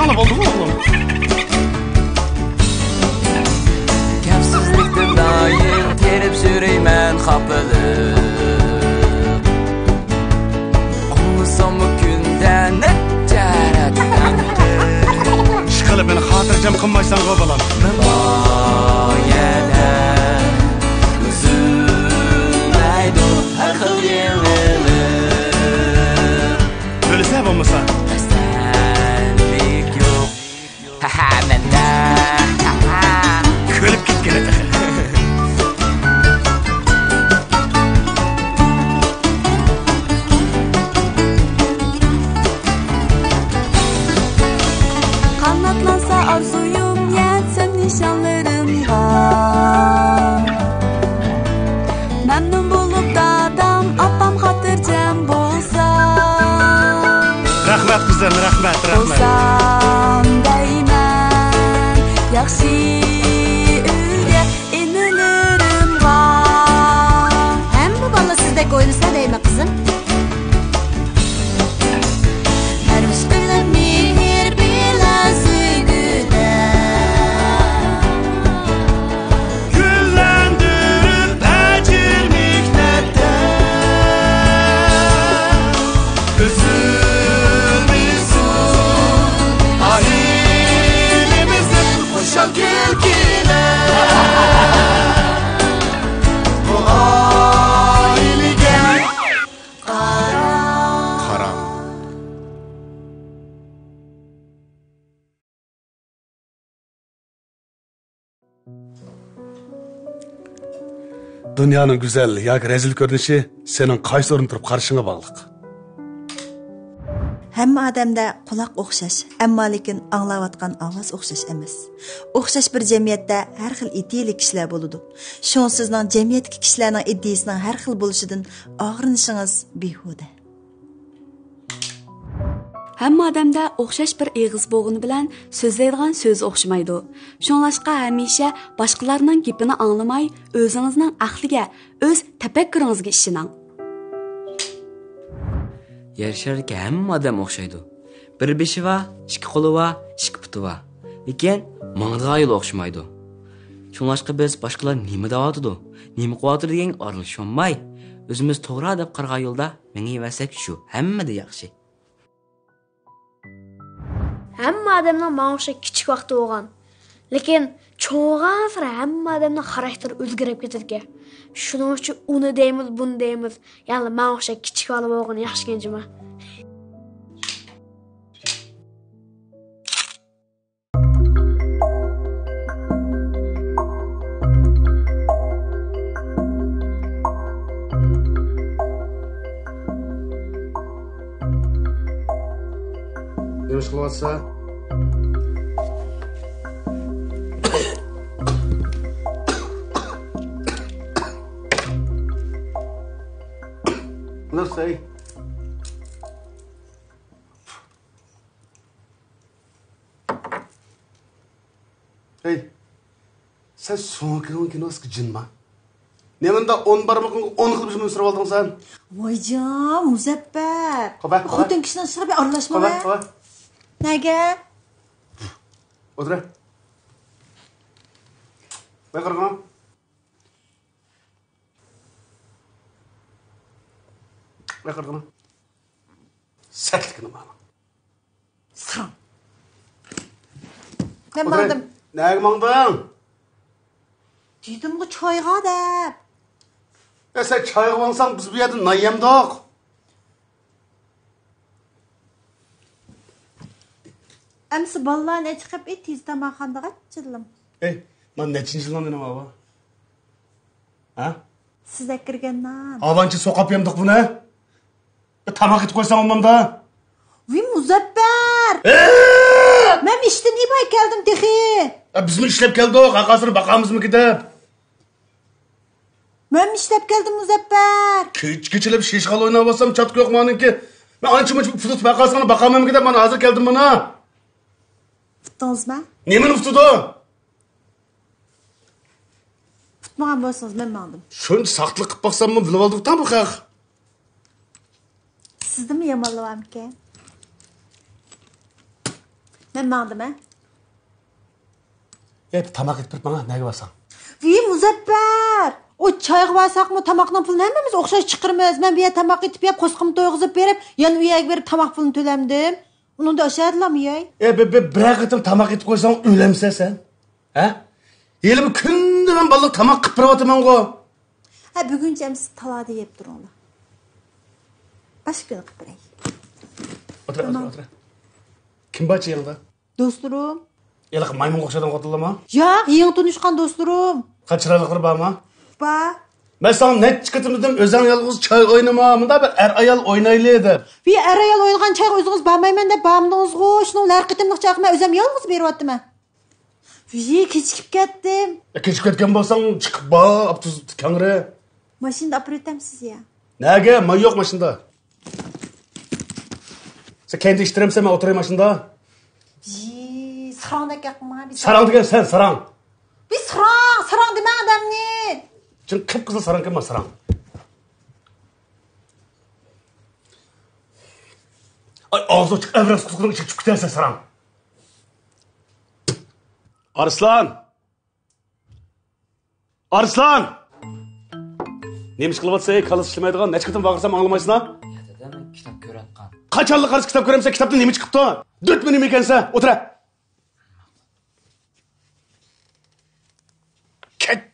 ben kapılıp Olmasam bu günden ne cəretdən İşqilib meni xotirjam qilmaysan go bolam. Ben bayədə üzülməydi hər xil yenilir Öylese olmasa. Qəstənlik yox məndə Kölüp gitken ete. Qanatlansa arzuyum yetsem nişanlarımga Memnun bulup dadam apam hatırcam bolsa Rahmet kızım, rahmet. Bolsam deymen yaxşı uyga inilerimga Hem bu balla sizdek oynasa deyme kızım Her üstüne mihir bilazıgıda Güllendirip ecir miktepte Üzülmüşsün ahilimizin hoşa gülkine Bu ailige Karan Dünyanın güzel yoki rezil ko'rinishi sening qaysi o'rin turib qarashingga bog'liq. Hamma odamda quloq o'xshash, ammo lekin anglayotgan ovoz o'xshash emas. O'xshash bir jamiyatda har xil ideyali kishilar bo'ladi. Shu sizning jamiyatdagi kishilarning ideyasining har xil bo'lishidan og'rinishingiz behuda. Hamma odamda o'xshash bir eg'iz bo'g'ini bilan so'zlaydigan so'z o'xshamaydi. Shunlashqa hamisha boshqalarning gapini anglamay, o'zingizning aqliga, o'z tafakkuringizga ishoning. Yer sharida hamma odam o'xshaydi. Bir beshi va, ikki qo'li va, ikki puti va. Lekin mang'diga yo'l o'xshamaydi. Shunlashqa biz boshqalar nima deyotdi, nima qilyapti degan aralashmay, o'zimiz to'g'ri deb qargan yo'lda mengivasak shu, hammada yaxshi. Hamma odamning maoshi kichik vaqti bo'lgan. Lekin cho'g'an sira hamma odamning xarakteri o'zgarib ketadi. Shuning uchun uni deymiz, buni deymiz. Ya'ni maoshi kichik bola bo'lgan yaxshi kenjima. Nima qilyapsa? Nasıl? Hey, sen son ki nasıl cinma? Ne bunda 10 barmakın 10 kılıbı mı sırf aldın sen? Voycan, Muzaffer. Qo'ba. Xotin kishidan sira bir aralashma. Qo'ba. Nega? O'tir. Voy qarg'am. Voy qarg'am. Satlikni mana. Sira. Men mandim. Nega mangding? Dedim bu choyga deb. Ya sen çay koysan biz bu yerden nayemdik. Amsi ballarni chiqib tez tamaqxonada qachildim. Ey, men nechinchi yildan nima baba? Ha? Sizga kirgandan. Avanchi soqab yemdik buni. Tamaq etib qo'ysam olmamda. Voy Muzaffer. Men ishdan nimay keldim texi. Bizmi ishlab keldik, aqasini baqamizmi deb. Men ishlab keldim Muzaffer. Kechilib shishqal o'ynab olsam chatqa yo'q meninki. Men ancha-muncha futut baqasini baqamamga deb men hozir keldim buni. Futdingizmi? Nimani futudi? Futmagan bo'lsangiz men mandim. Shuncha saqtlik qilib baqsam men bilib oldim bu xaq. Sizni yomonlayapman-ki. Men mandim, ha? Ey, tamaq etib bana nega basan? Voy Muzaffer. O çayga barsakmı tamakның pulunu hemmemiz okşaş çıkırmaz. Ben bir yer tamak itip yap, koskımı toyguzup berip, yan uyaya verip tamak pulunu tölemdim. Onun da aşağıdılar mı yay? Bir kıtım tamak itip koysan ölemse sen. Ha? Elim kündümen balık tamak kıp bıravatımın go. Ha bugün cemsiz talada yep durunlar. Başka bir kıpırayı. Otur. Kim bahçe yanında? Dostlarım. Elik maymun kokşadan kotullama. Ya, yeni tunuşkan dostlarım. Kaçıralıklar bağma. Ba. Ben sana ne çıkıtım dedim, özen yalğız çay oynamamında bir er ayal oynaylı eder. Bir er ayal oynagan çay özünüz bağmayman dep bağımdınız go. Şunun her kıtımlık çayıma özüm yalğız berip mı? Bir keçikip kettim. Keçip ketken bolsan çıkıp bağ, aptuz kangre. Maşinada apıretem siz ya. Nege? May yok maşında. Sen kendi iştiremsen ben oturayım maşında. Bir sarangdak yakma. Sarang degen sen, sarang. Bir sarang deme adamni. Çünkü kıpkızıl sarang kema sarang. Ay ağzı açık evres kutukunun içi çık dersen sarang. Arslan! Neymiş kılıvatsa kalıs işlemaydigan, ne çıkıtım bağırsam anlamaysın ha? Ya dedem kitap göratkan. Kaç allı karısı kitap göremse kitapta neymiş çıkıptı? Dört mü neymekense, otur ha!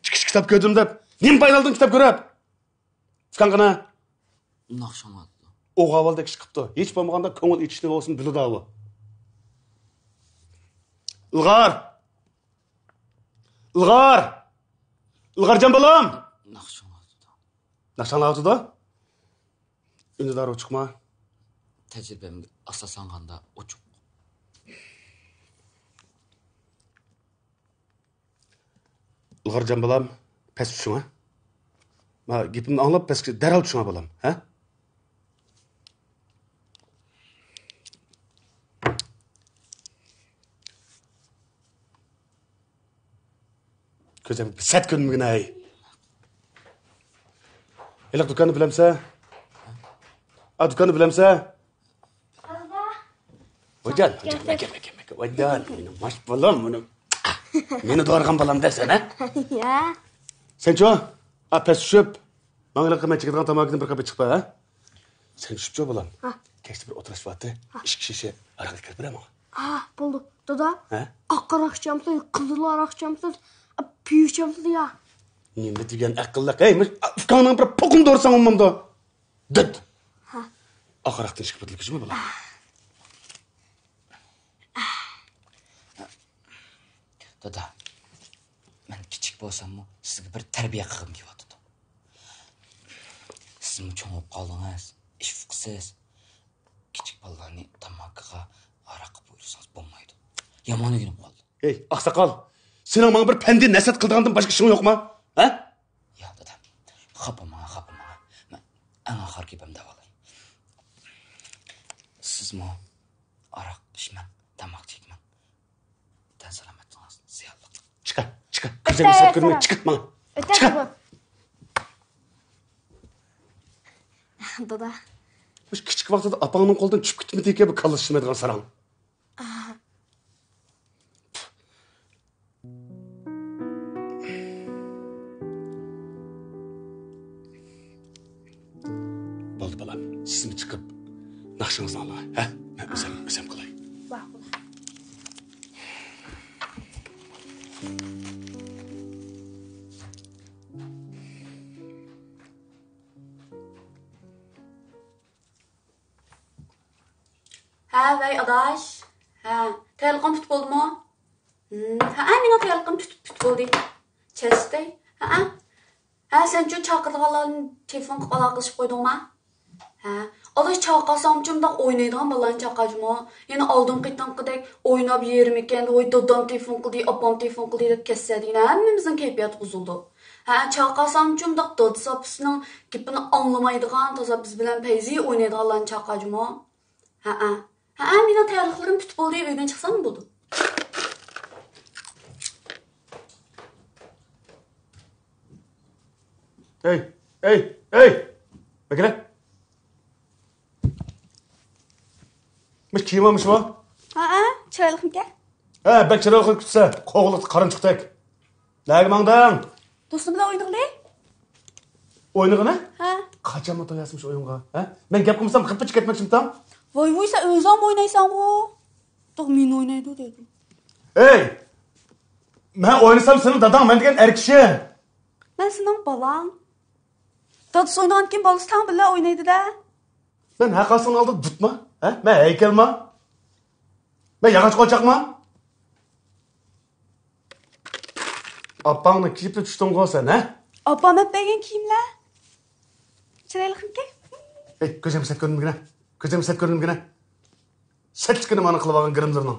Çıkış kitap gördüm de, neyim paylaştın kitap görüp? Kankana. Nakşamadı. O havalda çıkıptı. Hiç bulmaganda koңul içişli olsun bildi dağı. Ilgar can balam. Nakşamadı da? Ünlü darı çıkma. Tecrübemde asasanganda uçuk. Ilgar can balam, pes uçuna. Ma gipimni anlap pes derhal uçuna balam, ha? Gözüm bir set günümün ay. Elak dükkanı bilemse? Dükkanı bilemse? Hocam, hocam, maş balam, meni doğurgan balam dersen, ha? Ya. Sen ço, pes düşüp, bana kıymet çıkıdığın tamakını bir kapı çıkpa, ha? Sen düşüp ço balam. Geçti bir oturaş vaatı, iş kişisi arak dikkat bire mi? Buldu. Dada. Ha? Akkar akşamsız, kızıl akşamsız, büyük akşamsız ya. Neyimde diyen akıllık, eymiş, kanının bir pokun doğursan olmamda. Dıt. Akaraktan çıkıp atılık işi mi balam? Dada, ben küçük bolsam mı sizge bir terbiye kılgım deyip atıdı. Siz mi çoğup kaldınız, iş fuqsiz. Küçük ballarını tamakıga arak buyursanız bulmaydı. Yamanı günüm kaldı. Hey, aksakal, senin bana bir pendi neset kıldığından başka işin yok mu? Ha? Ya dada, xapa mağa. Ben en ahir gibimde valayım. Siz mi arak içmem, tamak çekmem. Den selametiniz, ziyarlık. Çıkar. Güzel bir set görmeyi çıkart bana. Çıkar. Dada. Bu küçük vaxtda apağının koldan çıkıp gitmedi ki bir kalışmaydıgan saran. Boldu balam, siz mi çıkıp nakşınızı ala, ha? Ben özem kılay. Bak. Ha, vay adaş. Ha, tayalqan tut boldu mu? Ha, meni tayalqan tut boldu. Chesty. Ha, sen şu çaqırğalarını telefon qilib aloqalashib qo'ydingmi? Ha, adaş çaqasamchımda oynaydigan balan çaqajmı? Yani aldın qitinqidek oynab yermiken, oy dodam telefon qildi, apam telefon qildi deb kessədiyinə hammamizin keyfiyat buzuldu. Ha, çaqasamchımda dod sapısının gipini anlamaydigan, toza biz bilan peyzi oynaydiganlarni çaqajmı? Ha, meni tayyorliqlarim put bo'ldi, uydan chiqsam bo'ldi. Hey! Bekle. Mış kiymamış bu? Chiroyliqim ke? Ha, bek chiroyli qilib kutsa, qo'g'li qarin chiqdik. Nega mangdan? Do'stim bilan o'ynaylik. Oynagana? Ha? Qachon to'yasmish o'yinga? Ha? Men gap qilmasam qipich ketmoqchim tam. Voy sen o'zing o'ynaysan-ku. To'q men o'ynaydi dedim. Ey! Men o'ynasam sening dadang men degan er kishi. Men sening balang. Dadasi o'ynagan kim bolasi tam bilan o'ynaydi-da. Men haqasini oldi tutma. Ha? Men haykalma. Men yog'och qo'chaqman. Apangni kiyib tushding-ku sen, ha? Apam bergan kiyimlar. Chiroyli-ku. Ey, ko'zim set ko'rindimgina. Ko'zim set ko'rindimgina. Setchkini mani qilib olgan girimlarning.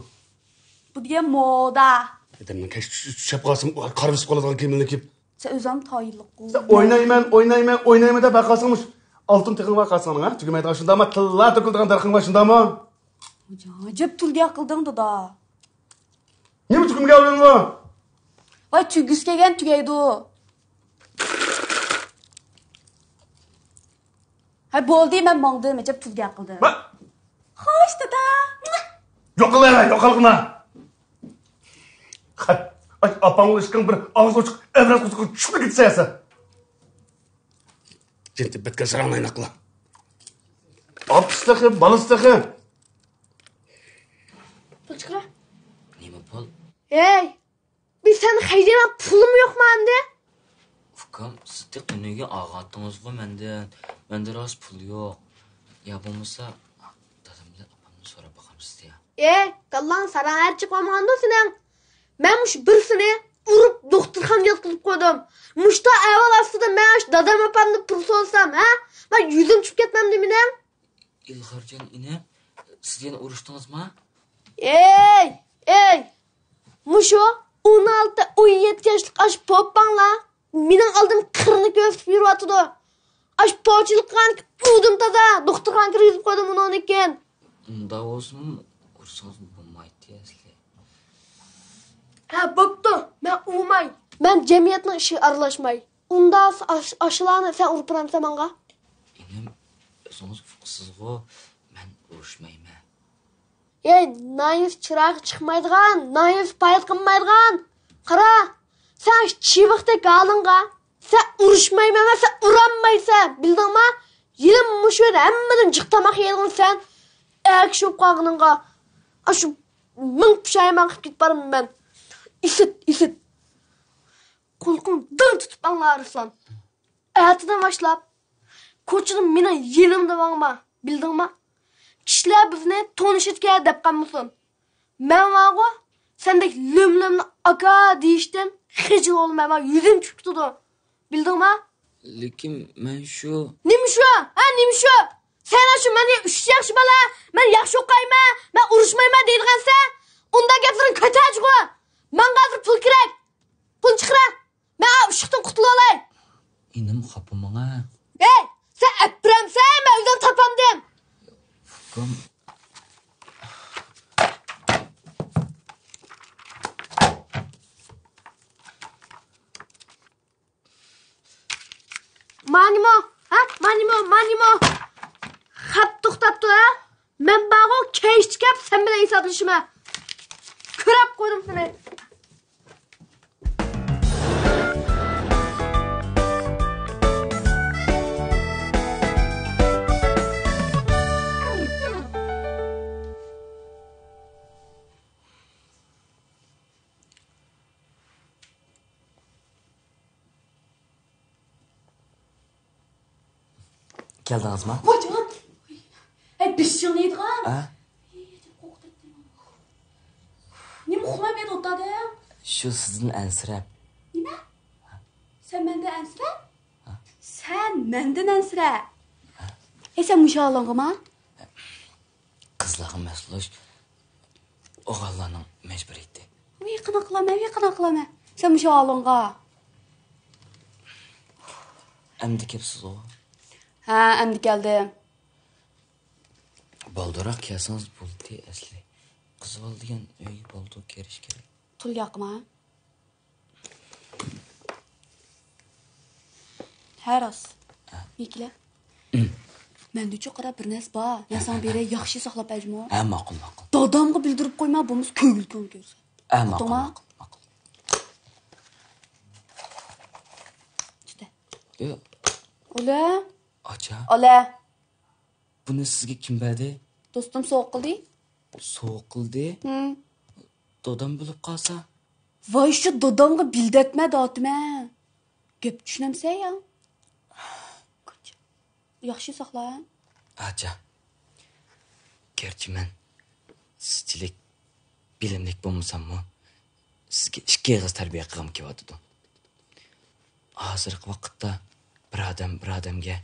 Bu degan moda. Dedim kesh tushib qolsam, qarishib qoladigan kiyimlarni kiyib. Sen o'zing tayinliq. O'ynayman deb baqasingmiz. Oltin tiqin va qasaning, ha? Tugamaydigan shundami? Tilla to'kildigan darxing va shundami? Ajab tulga qilding da. Nima tugimga oldingmi? Voy tugis kelgan tugaydi. Hay bo'ldi, men mongdim, ajab tulga qildim. Xo'sh dada. Yo'qilma. Ay, apamın ışkın bir ağız uçuk, evraz uçuk, çıkıp gitseyse. Gente betken sarağına inakla. Apıstıkı, balıstıkı. Pul çıkara. Nima pul? Ey, biz senin haydayman pulum yok mu andi? Ukam, siz de kınıga ağattınız-ku menden. Mende rast pul yok. Ya bo'lmasa, dadam bilan apamni so'rab boqamiz ya. Ey, kallan saran her çıkmamağında senin. Ben muş birisini vurup doktorxonaga yotqizib qo'ydim. Muşta evvel aslında ben dadam apamni pul so'rasam, ha? Ben yüzüm çıkıp ketmem deminden. İlg'arjon ine, siz yana urushdingizmi? Ey! Muşo 16-17 yaşlık aş poppanla. Mening aldım qirni ko'sib yuribdi. Aş pochilik qilgan udim tada doktorxonaga kirgizib qo'ydim uni ekan. Unda olsun, ursangiz bo'lmaydi asli. Ha, bo'pti. Men umay. Men jamiyatning ishiga aralashmay. Unda aşılarni sen urib turamsan menga? Enim, o'zingiz fuqsiz-ku, men urushmayman. Ey, naif chiroq chiqmaydigan, naif payt qilmaydigan. Qara, sen chiviqdek halinga, sen urushmayman, sen uranmaysan, bildingmi? Yilim mushuda hammadan jiq tamoq yeydigan sen. Akshib qolganingga, ashu ming pushayman qilib ketib boraman men. Isit. Qo'lqim dim tutib anglarsan. Ayatidan boshlab, ko'chada mening yelimda bo'lma, bildingmi? Kishilar bizni tonishitga deb qolmasin. Men vaqo sendek lumlumni aka deyishdan xijil olmayman, yuzim chiqdi. Bildingmi? Lekin men shu Nima shu? Nima shu? Sen shu meni uch yaxshi bola, men yaxshi o'qiyman, men urushmayman deydigansan, unda gaplaring ko'tarchi-ku. Menga hozir pul kerak. Pul chiqara. Men ushqdan qutula olay. inim xapamanga. Ey, sen apramsan, men o'zim topamdim. Ukam, Manimo. Xat to'xtabdi, ha? Men bag'o keyishdi gap, sen bilan hisoblashma. Ko'rib qo'ydim seni. keldingizmi? Voyjon. Ey, bishing neydigan? Ha? Nima uxlamaydi o'tadi? Shu sizdan ansirab. Nima? Sen mendan ansirab? Sen mendan ansirab. Sen mushalong'imi? Qizlarga maslash o'g'illarning majburiyati. Qana qilama. Sen mushalong'a. Endi kepsiz-ku. Ha, endi keldim. Baldaroq kelsangiz bo'ldi asli. Qiz oldigan uy bo'ldi kelish kerak. Pul yo'qmi? Haros. Bekla. Menda qarab bir narsa bor. Nasan beri yaxshi saqlab ajmo. Ha, ma'qul. Dadamga bildirib qo'yma, bo'lmasa ko'ngil ko'rsa. Ha, ma'qul. Juda. Yo'q. Ola. Acha. Ola. Buni sizga kim berdi? Do'stim sovuq qildi. Sovuq qildi. Dodam bo'lib qolsa. Voy shu dodamga bildatma dotma. Gap tushunamsan ya? Yaxshi saqla. Acha. Gerçi men sizchilik bilimlik bo'lmasam-mu, sizga ikki og'iz tarbiya qilgim kelyapti. Hozirgi vaqtda bir odamga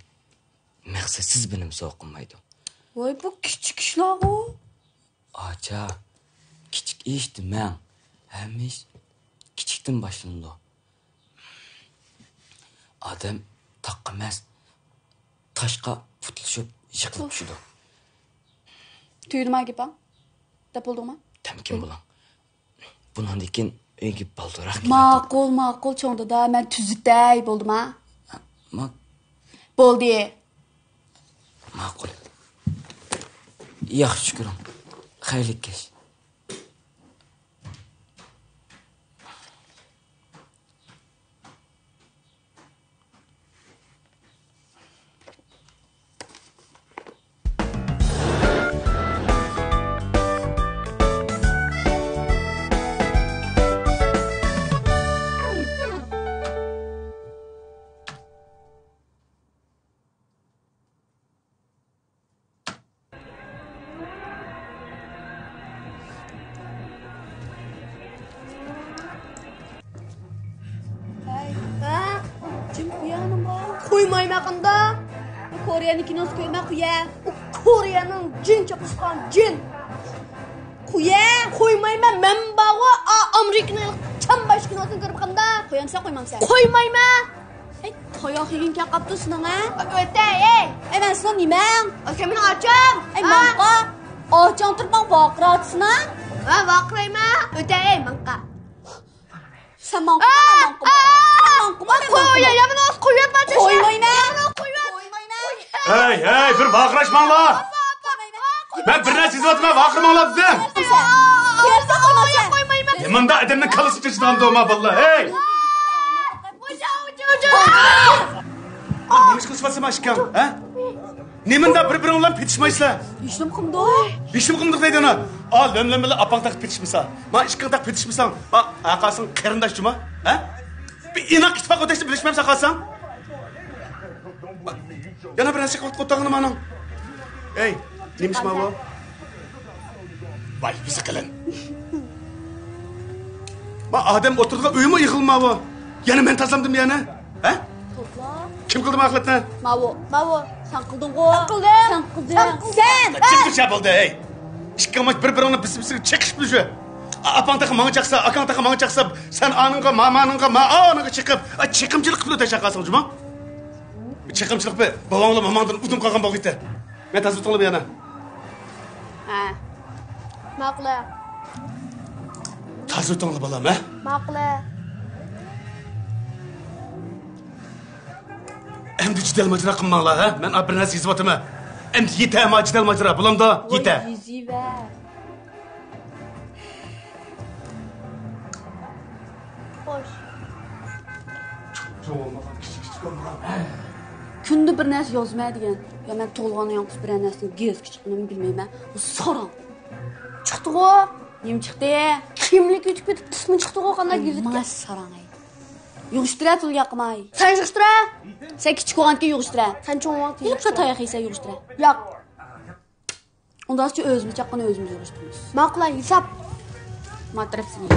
maqsadsiz bilim so'qilmaydi. Voy bu kichik ishlar o. Acha, kichik ish demang. Hamma ish kichikdan boshlanadi. Odam taqqimas, toshqa putilishib yiqilib tushadi. Tuyurma gibi. Depolduma. Temkin bo'ling. Bundan keyin uyga balduroq. Ma'qul cho'ngda da men tuzitay bo'ldima. Bo'ldi. Ma'qul. Yaxshi ko'ring. Xayrli kech. Qo'ymaymaqinda. Koreyaning kinosi ko'rma quya. Koreyaning jin chaqishgan jin. Qo'ymayman. Men bağı Amerikaning chambash kinosini ko'rib qanda. Qo'yamsan qo'ymamsan. Qo'ymayman. Ey, toyoq yegan qapti sining a? O'tay, ey. Men sizni nimang? Aka meni ocham. Ey, manqa. Ochang turibman vaqiratsina. Ha, vaqirayman. O'tay, ey, manqa. Sen manqa. Qo'ya, men o'z qo'yatman. Qo'ymayman. Hey, bir vaqirashmanglar. Men bir narsa sezyapman, vaqirmanglar dedim. Qo'yamsan qo'ymamsan. Nimanda adamning kalisi tishlandim ma vallahi. Hey! Nima qilsam ashkam, ha? Nimanda bir-biring bilan petishmaysizlar? Ishim qimdi. Ishim qimdi deydi ona. Al, lemlem bilan apang taqib petishmisan. Men ishqing taqib petishmisan. Bak, aqasing qarindashmi, ha? Bir inoq ittifoq o'tashni bilishmamsan qolsang. Yana bir narsa qilib qo'ytag'ini mening. Ey, nimishma bu? Vay, bizi qilin. Ma odam o'tirgan uyimi yig'ilma bu. Yana men taslamdim yana. Ha? Kim qildi maqlatni? Mavo, sen qilding-ku. Sen qilding. Sen. Kim bo'ldi, ey? Ikkalamiz bir-birini bisib cheqishib shu. Apang taqa menga chaqsa, akang taqa menga chaqsa, sen aningga, mamaningga, maoniga chiqib, chiqimchilik qilib o'tash shaqasing, juma? Chiqimchilik bu, bobonglar mamangdan udum qolgan bo'ldi. Men tasbih qilib yana. Ha. Maqla. Tasbih qilib bolam, ha? Maqla. Endi jidal majra qilmanglar, ha? Men bir narsa yozibman. Endi yetama jidal majra, bulamda yeta. Yiziva. Xo'sh. Kunda bir narsa yozmaydigan. Ya men to'lg'ani yo'q bir narsani gez kichikni bilmayman. Bu so'rang. Chiqdi-ku. Nim chiqdi? Kimlik yutib ketib qismi chiqdi-ku qanday gizitga. Mas so'rang. Yug'ishtirä tulga qilmay. Sen yig'ishtirä? Sen kichik o'g'anga yug'ishtirä. Sen cho'ng vaqt Yilib tayoq yesa yug'ishtirä. Yo'q. Undan sonra o'zimiz chaqqani o'zimiz yug'ishtiramiz. Maqla hisob. Matrapsini.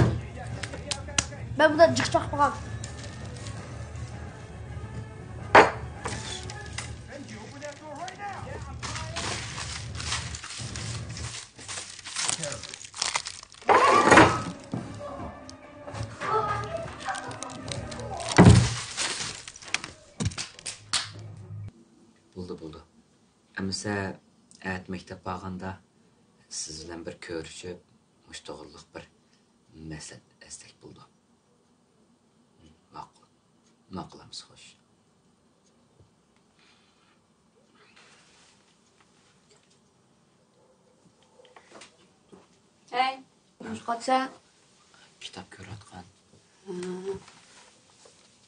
Ben burada çıkacak bakalım. Buldu. Əmsə, məktəb bağında sizlə bir görüşüb, müştəğillik bir məsəl əstək buldu. Maqlamız xoş. Hey, yo'q qatsa. Kitap ko'ratgan.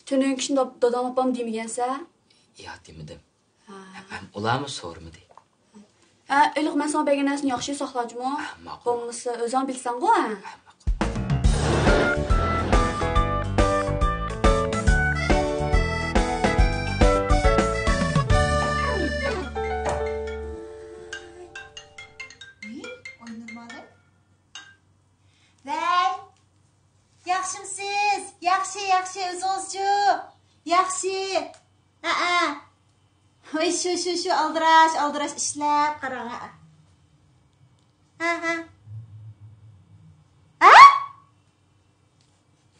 Tünün kişinde dadam apam demigense? Yo'q demedim. Ular mı sormadı? Öyle ben sana belki nesini yaxşı saxlacım o. Olmasa özün bilsen o. Yaxshimsiz? Yaxshi, o'zingizchi? Yaxshi. Voy shu aldirash ishlab qarang.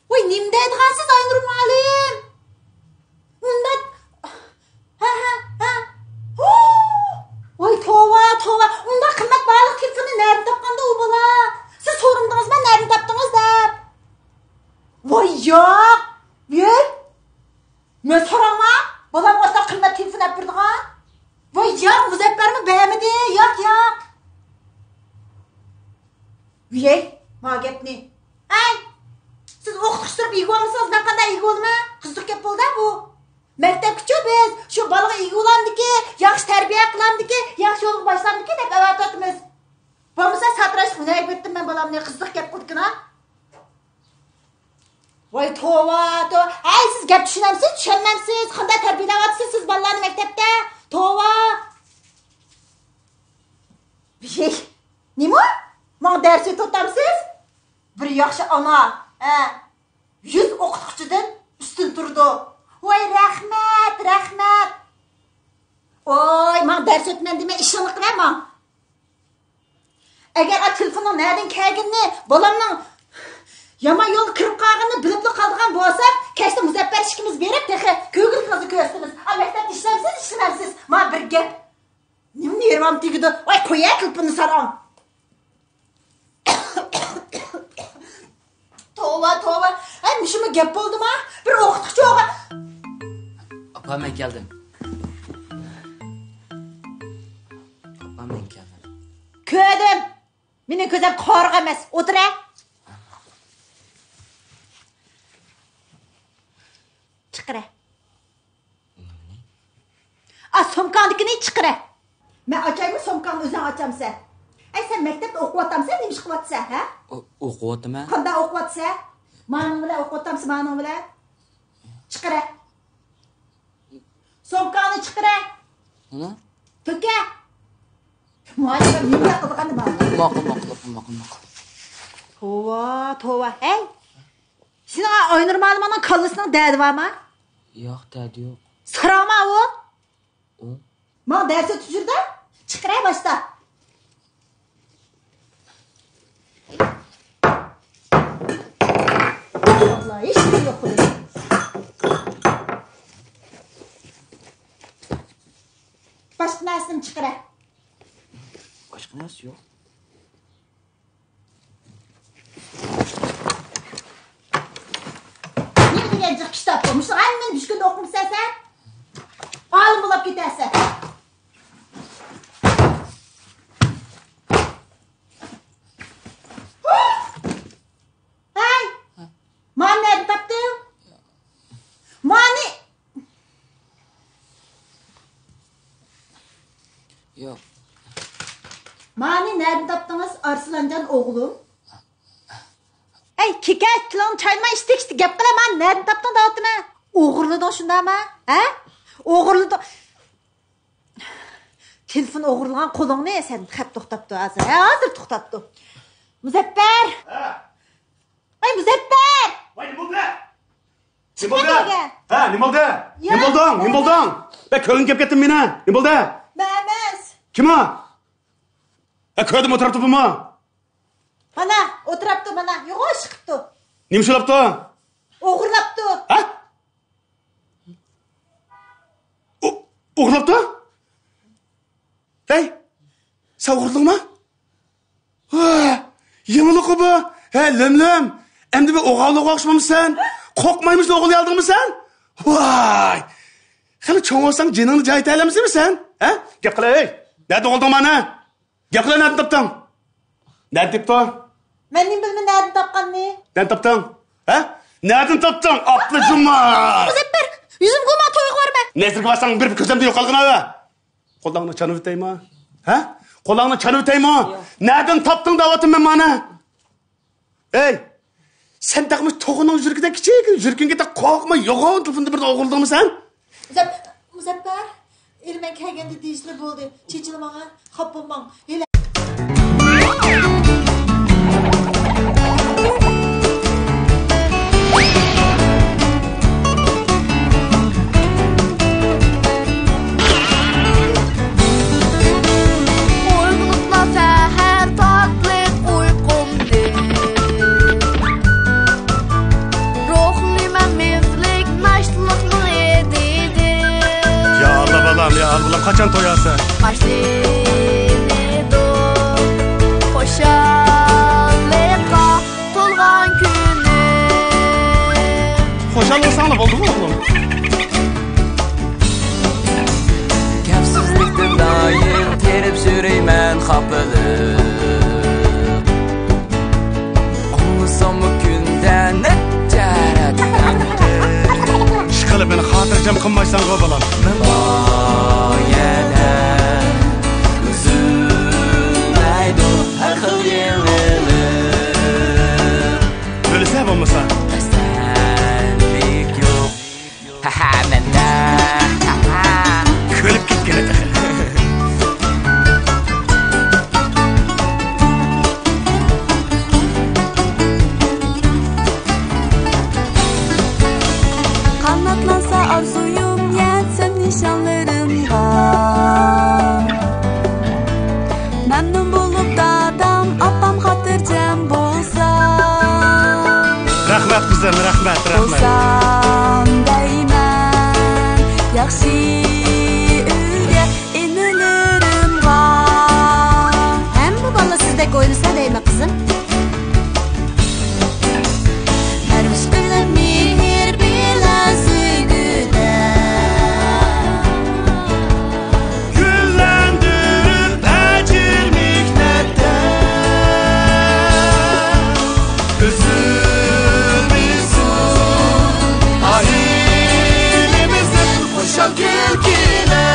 Voy nima deydigansiz Aynur muallim? Unda Voy tova. Unda qimmat baliq telefonni nereden topganda u bola? Siz so'rindingizmi, nereden topdingiz deb? Voy yo'q. Yo'q. Men so'rama. Bolam o'ta qimmat telefon olib berdigan. Voy yo'q, Muzaffarmi be'midi? Yo'q. Voy, ma gapni. Ay. Siz o'qitishtirib yig'olmisiz, men qanday yig'olma? Qiziq gap bo'ldi bu. Maktabgacha biz shu bolaga yig'olamdiki, yaxshi tarbiya qilamdiki, yaxshi yo'lga boshlamdiki deb avatotimiz. Bo'lmasa satrash hunay bitdim men bolamni qiziq gap qildim-a. Voy tova. Ay siz gap tushunamsiz, tushunmamsiz? Qanday tarbiyalayapsiz siz bolalarni maktabda? Tova. Nima? Men dars o'tamsiz? Bir yaxshi ona, 100 o'qituvchidan ustun turdi. Voy rahmat. Oy, men dars o'tman dema ishonib qilaman. Agar o telefonning nereden kelganini, bolamning yomon yo'l kirib qolganini bilib qolgan bo'lsak, kechda Muzaffar ishimiz berib, texe ko'gil qizni ko'rsatamiz. Maktabda ishlamsiz. Men bir gap. Nima nervam tegdi? Voy qo'ya telefonni saram. Tova. Ay, shumi gap bo'ldimi? Bir o'qituvchi o'g'a. Apam ben geldim. Ko'rdim. Mening ko'zim qorga emas. O'tira. Chiqira. Somkandikini chiqira. Men ochaymi somkangni o'zing ochamsan? Ay sen maktabda o'qiyapsan, nima ish qilyapsan, ha? O'qiyapman. Qanday o'qiyapsan? Mening bilan o'qiyapsan, mening bilan. Chiqira. Somkangni chiqira. To'ka. Muallim nima qilgani bor? Maqul. Tova. Hey. Sen Aynur muallimaning kallasining dadi bormi? Yo'q, dadi yo'q. Sarama o. Men dars o'tishirda. Chiqira boshda. Vallahi hech nima yo'q bu. Başqa narsani chiqira. Başqa narsa yo'q. Nima degan jiq kitob bu? Mush men tushkunda o'qimsan sen? Olim bo'lib ketasan. Hay. Mana topdim. Mani. Yo'q. Mani nereden tapdınız Arslancan oğlum? Ey keket lan çayma işte gap qılaman nereden tapdın dağıttın ha? Oğurladın şunda mı? Ha? Oğurladın. Telefon oğurlagan kolun ne sen? Xat to'xtatdi hazır. Hazır to'xtatdi. Muzaffar. Ay Muzaffar. Voy nima bo'ldi? Nima bo'ldi? Ha, nima bo'ldi? Nima bo'lding? Ben ko'nglim kelib ketdim meni. Nima bo'ldi? Mehmet. Kim o? Ko'rdim o'tiribdi bumi? Mana o'tiribdi mana. Yo'q chiqibdi. Nima sholabdi? O'g'irlabdi. Ha? O'g'irlabdi? Hey, sen o'g'irladingmi? Yemilik bu. He, limlim. Endi bir o'g'alliga o'xshamamsan? Qo'rqmaymiz o'g'il oldingmi sen? Voy! Hali cho'ng olsang jiningni joyiga aylamizmi sen? Ha? Gap qilay, ey. Nerede olding mana? Gap qilay, nerede topding? Nerede topding? Men nima bilmayman nereden topganini. Nerede topding? Ha? Nereden topding? Aplı cumma. Muzaffar, Yüzüm kuma toyuq verme. Nesirge varsan bir közemde yok algın abi. Kolağına çanı biteyim ha? Ha? Kolağına çanı biteyim ha? Nereden taptın davatın ben bana? Ey! Sen takmış toğunun jürkide küçük. Jürkünge de korkma yoğun tılfında bir de oğuldun mu sen? Muzaffer, elmen kelgende deyişli boldu. Çeçili bana, hap olmam. Ya al bulam kaçan toyası? Başlıydı hoşallıkla tolgan günü. Hoşallığın sana oldu mu oğlum? Kapsızlıktan dayım terip süreymen kapılık. Olmasam bu günden ne çaretten Şıkalı beni hatırcam kınmaysan kovalan. Böyle sebep olmasa? Senlik yok. Haha mende. Kölüp git gene de. Kanatlansa arzuyum yetsem nişanlarımda. Memnun bulup dadam apam hatırcam bolsa. Rahmet kızım, rahmet. Bolsam deymen yaxşı uyga inilerimga. Hem bu bala sizdek oynasa değil mi kızım? Hermiş bilen mihir bilen sügüde. Güllendirip ecil mihnette. Üzülmüşsün ailemizin hoşa gelgine.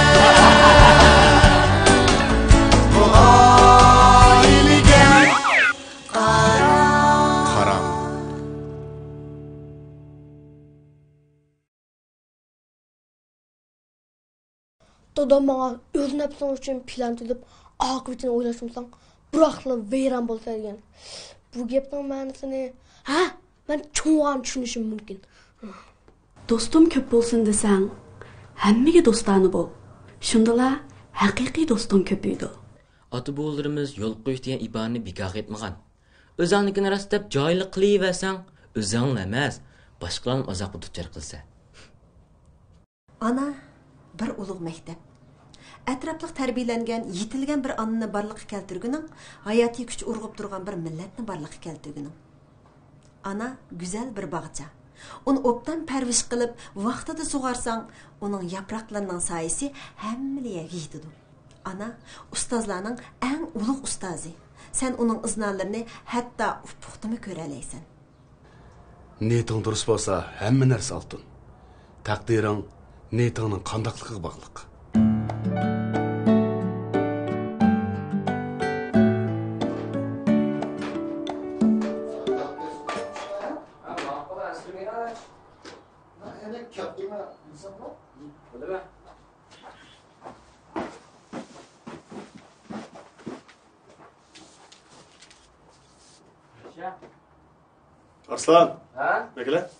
O ailege karam. Dadam bana öz nefsin için plan edip akıbetini oylaşımsan bıraklı veyran bolsa degan. Bu gepning ma'nosini ben çoğan tushunishim mumkin. Dostum köp bolsun desang, hammaga do'stona bo'l. Shundala haqiqiy do'sting ko'paydi. Ota-bobolarimiz yo'l qo'yish degan iborani bekor etmagan. O'zingnikini rost deb joyli qilaversang, o'zing emas, boshqalarni uzoqqa duchor qilsa. Ana bir ulug' maktab. Atrofliq tarbiyalangan, yetilgan bir onani barliqqa keltirguning, hayotiy kuch urg'ib turgan bir millatni barliqqa keltirguning. Ana güzel bir bog'cha. Uni obdan parvish qilib, vaqtida sug'arsang, uning yaproqlarining soyasi hammaga yetadi. Ana ustozlarning eng ulug' ustozi. Sen uning iznalarini hatto ufuqdimi ko'ra olaysan. Niyeting durust bo'lsa, hamma narsa oltin. Taqdiring niyetingning qandoqligiga bog'liq. Arslan. Ha? Bekle.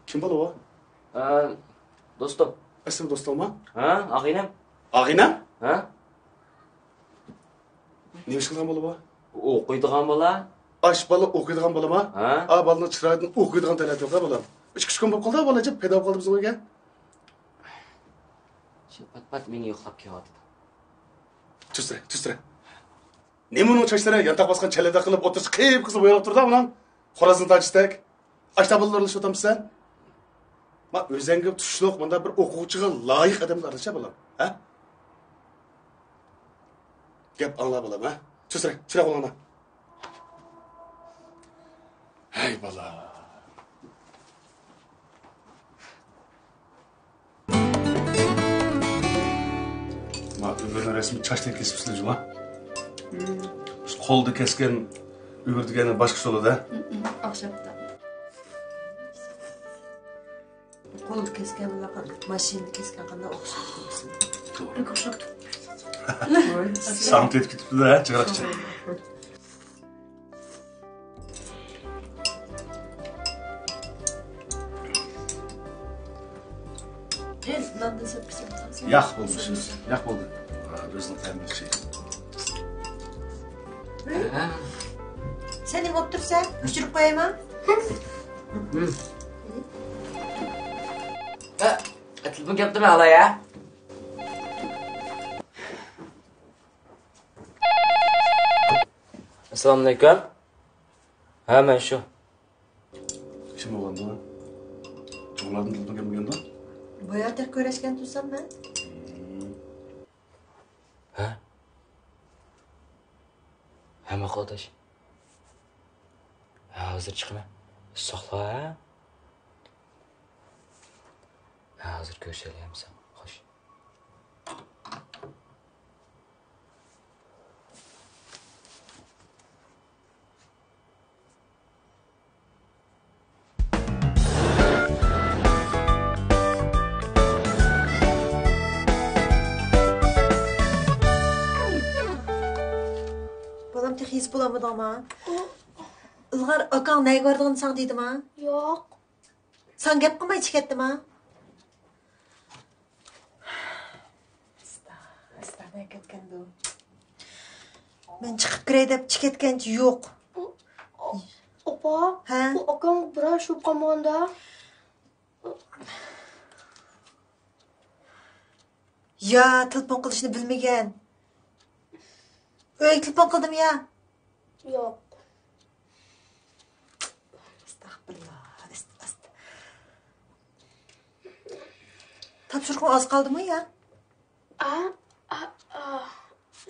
Kim bu o? Dostum. Esim dostum ha? Ha? Ağinem. Ağinem? Ha? Ne iş kılgan bolu bu? O'qiydigan bola. Aş balı okuyduğun bolu mu? Ha? A balını çıraydın okuyduğun talat yok ha balam. Üç kişi gün bu kaldı balacı pedagog kaldı bizim oyga. Pat meni yo'qlab kelyapti. Tüstre. Ne bunun çeşitleri yantak baskan çelede kılıp otursa kıyıp kızı boyalıp durdu ulan. Xorazın taçıstek. Aşta balılarını şu sen. Ma özengip tuşluq bunda bir okuğucuğa layık adamı arayacak balam. Ha? Gep anla balam ha. Tüstre, çırak olana. Hey bala. Ügür'ün resmi çaştay kesipsizler cuma. Şu kolda kesken Ügür degeni başka solu da. Akşapta. Qo'lni kesgan bunaqa mashinani kesgan qanday o'xshaydi o'zi. Pek akşapta. Sanat etip gitip de çıkarakçı. Nanda sepkisi. Yak bulmuşuz. Yak buldu. Özünü termik şey. Sen nima o'tirsan? O'chirib qo'yayman. Telefon kelibdimi hala ya? Assalomu alaykum. Ha, men shu. Kim olgandı o? Çoğulardan telefon gelmegende o? Boyada ko'rashgan tursam men. Ha? Hamma qo'ldash. Ha, hozir chiqma. Saqla. Ha, hozir ko'rshalayapsan. Xo'sh. Bolam tex his bo'lamadingmi? Ilg'ar akang nega bordig'ini san deydimi? Yo'q. San gap qilmay chikatdimi? Astana ketgandu. Men chiqib kiray deb chikatgancha yo'q. Opa, Ha? bu akam biroz shu qolmaganda. Ya, telefon qilishni bilmagan. Uyga telefon qildim ya. Yo'q. Astag'firullah. Topshiriqim oz qoldimi ya?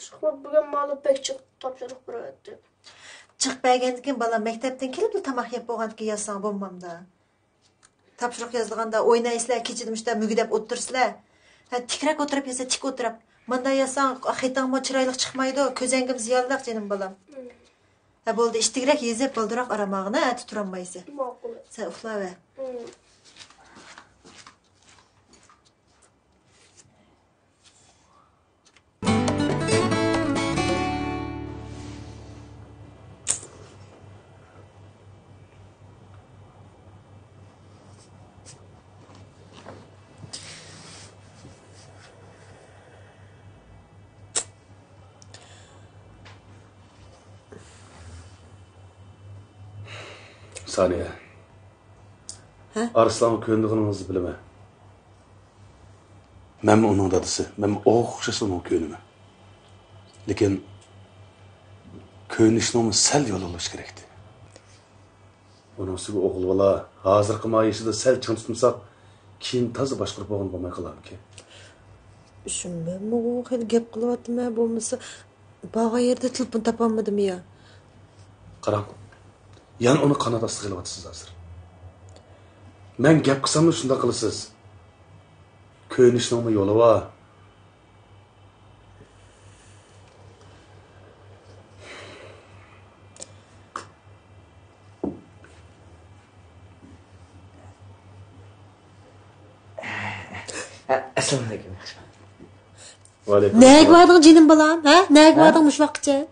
Shuhrat bugun ma'lum pek chiqib topshiriq beradi. Chiqmagandan keyin bolam maktabdan kelib tomoq yeb bo'lgandan keyin yozsang bo'lmamda. Topshiriq yozganda o'ynaysizlar, kechidimishda mugidab o'tirsizlar. Ha, tikrak o'tirib yesa tik o'tirib. Manda yozsang xitangmo chiroyli chiqmaydi, ko'zangim ziyonliq jenim bolam. Ha, bo'ldi, ishtigrak yezib bo'ldiroq aramog'ini tuturolmaysiz. Ma'qul. Sen uxlava. Saniye. Ha? Arslan'ın köyündüğünüzü bileme. Ben onun dadısı. Ben okşasın o köyünümü. Lakin köyün işine sel yol oluş gerekti. Onun sübü oğul bala hazırkı mayışı sel çın tutmsak kim tazı başkırıp oğun bulmay kalam ki. Düşünmem o hadi gap qılıvatım ya bo'lmasa bağa yerde telefon tapamadım ya. Qaram. Yani onu kanat astı kılıvatsız hazır. Ben gap kısam da şunda kılısız. Köyün işine yolu var. Assalomu alaykum. Aleyküm. Nega bording jenim bolam? Ha? Nega bording mush vaqtcha?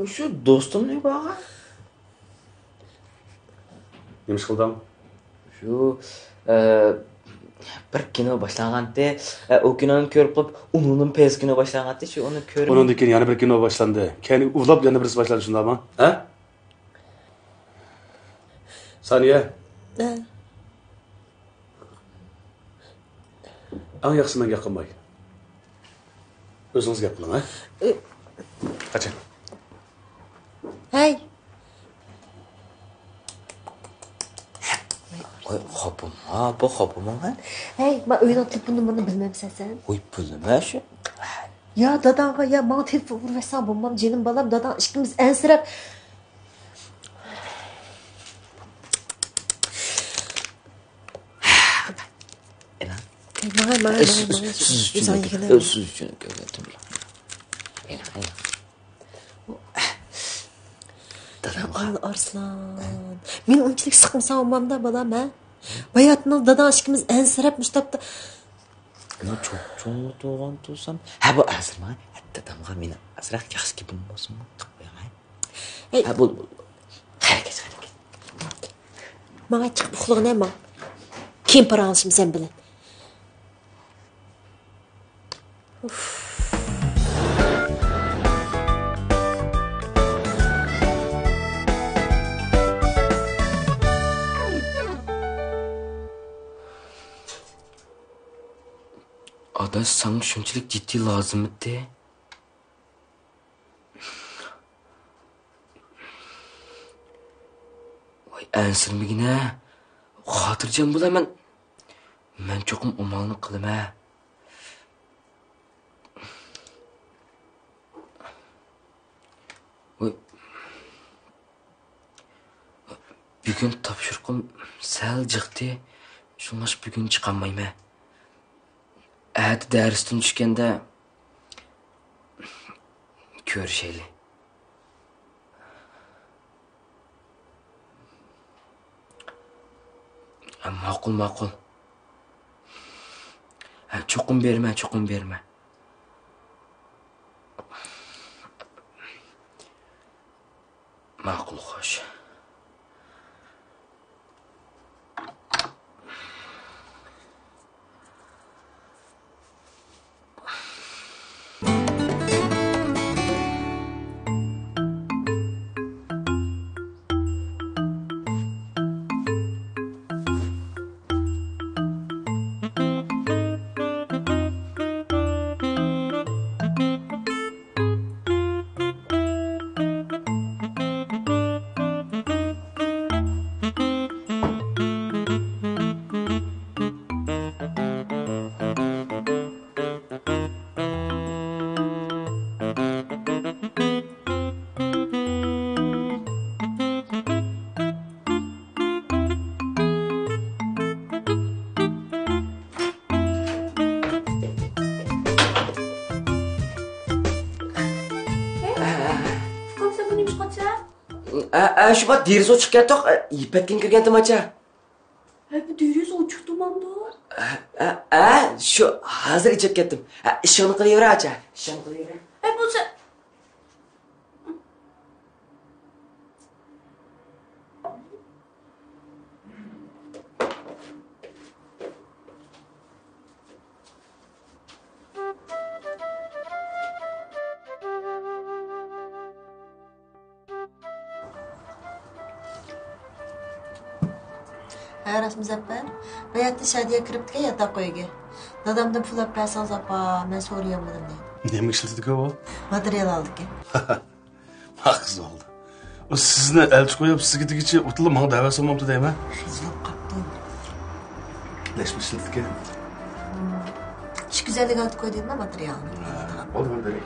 Shu do'stimni bog'a. Nima ish qilding? Shu bir kino boshlanganda, o kinoni ko'rib qolib, uningdan pes kino boshlanganda, shu uni ko'rib. Ondan keyin yana bir kino boshlandi. Keyin uxlab yana birisi boshlandi shundaymi? Ha? Saniye. Ha. Eng yaxshisi menga qilmay. O'zingiz gap qiling, ha? Qachon? Hey. Oy, xopim. Ha, bu xopim ha. Hey, men uyning telefon numarini bilmamsan sen. Oy, bilma shu. Ya dadamga ya menga telefon urversan bo'lmam jenim bolam, dadam ikkimiz ansirab. Bana. Siz Güzel üçün yıkılır. siz üçün görüntüm. Al Arslan. Men unchalik siqimsam olmamda balam, ha? Bayatning dadan ishkimiz ansirab mushtapda. Çok doğan tursam. Ha bu azırma. Hatta damga meni azraq yaxshi gapim bo'lsin. Ha bu. Harakat. Manga chiqib uxlig'ini ham. Kempir alishim sen bilan. Adaş sana şunçalik ciddi lazım etti. Vay ensirmigine. Hatırcam bulaman. Ben çokum umalını kılım ha. Vay. Bugün tapşırkım sel çıktı. Şunlaş bugün çıkamayım ha. Әді дәрістің түшкенде көрішелі. Мақұл. Çokum berme. Maqul xoş. Şu bak deriz o çıkken tok ipetkin kirgendim aça. Bu deriz o çıktı mamda. Şu hazır içip kettim. İşini kılıyor aça. Bu sen... Rasmiz apa, bayatda Shadiya kiribdi yataq qo'yga. Dadamdan pul olib bersangiz apa, men so'rayolmadim deydi. Nima ishlatidik o? Material oldik. Haqiz oldu. O sizni elchi qo'yib, sizga degichi o'tilib menga da'vat solmabdi deyman. Xizlab qapti. Nima ishlatidik? Ish güzellik olib qo'y dedim materialni. Bo'ldi, bo'ldi.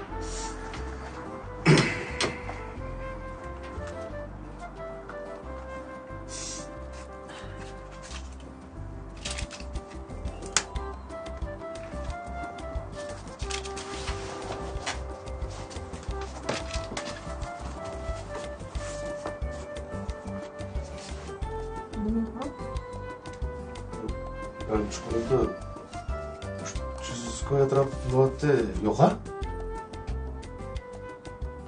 Ben çikolata 300 koy atrap bulatı yok ha?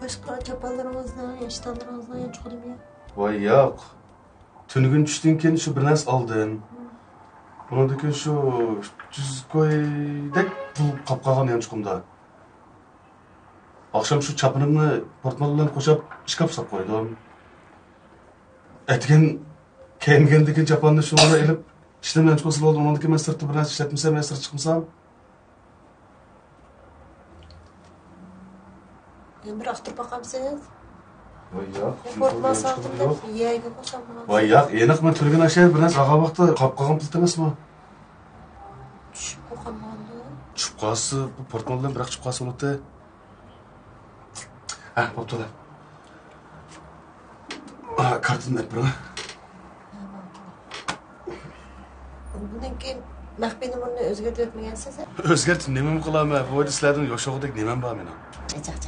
Başka çapalarımızdan, yaştanlarımızdan yan çıkıdım ya. Vay yok. Tünügün düştüğün kendi şu bir nas aldın. Bunadaki şu 300 koy dek bu kapkağın yan çıkımda. Akşam şu çapınımını portmalından koşup şkaf sap koydum. Etken kemgendeki çapanını şu ana elip işlemden çıkmasıl oldu. Onundaki ben sırtı biraz işletmişsem, ben sırt çıkmışsam. Ben bir aktır bakamsınız. Vay yok. Portmal saldım da yeğe koşam. Vay yok. Yenik ben türgen aşağı biraz ağa vakti kapkağın pıltınız mı? Düşüp kokanmandı. Çıpkası, bu portmaldan bırak çıpkası unuttu. Ha, baptı da. Kartını hep bana. Bununki Maxfiy numarani o'zgartirib o'tmagansiz? O'zgartib nima qilaman? Bu yerda sizlarning yoshog'idek nimam bor mening? Chaq.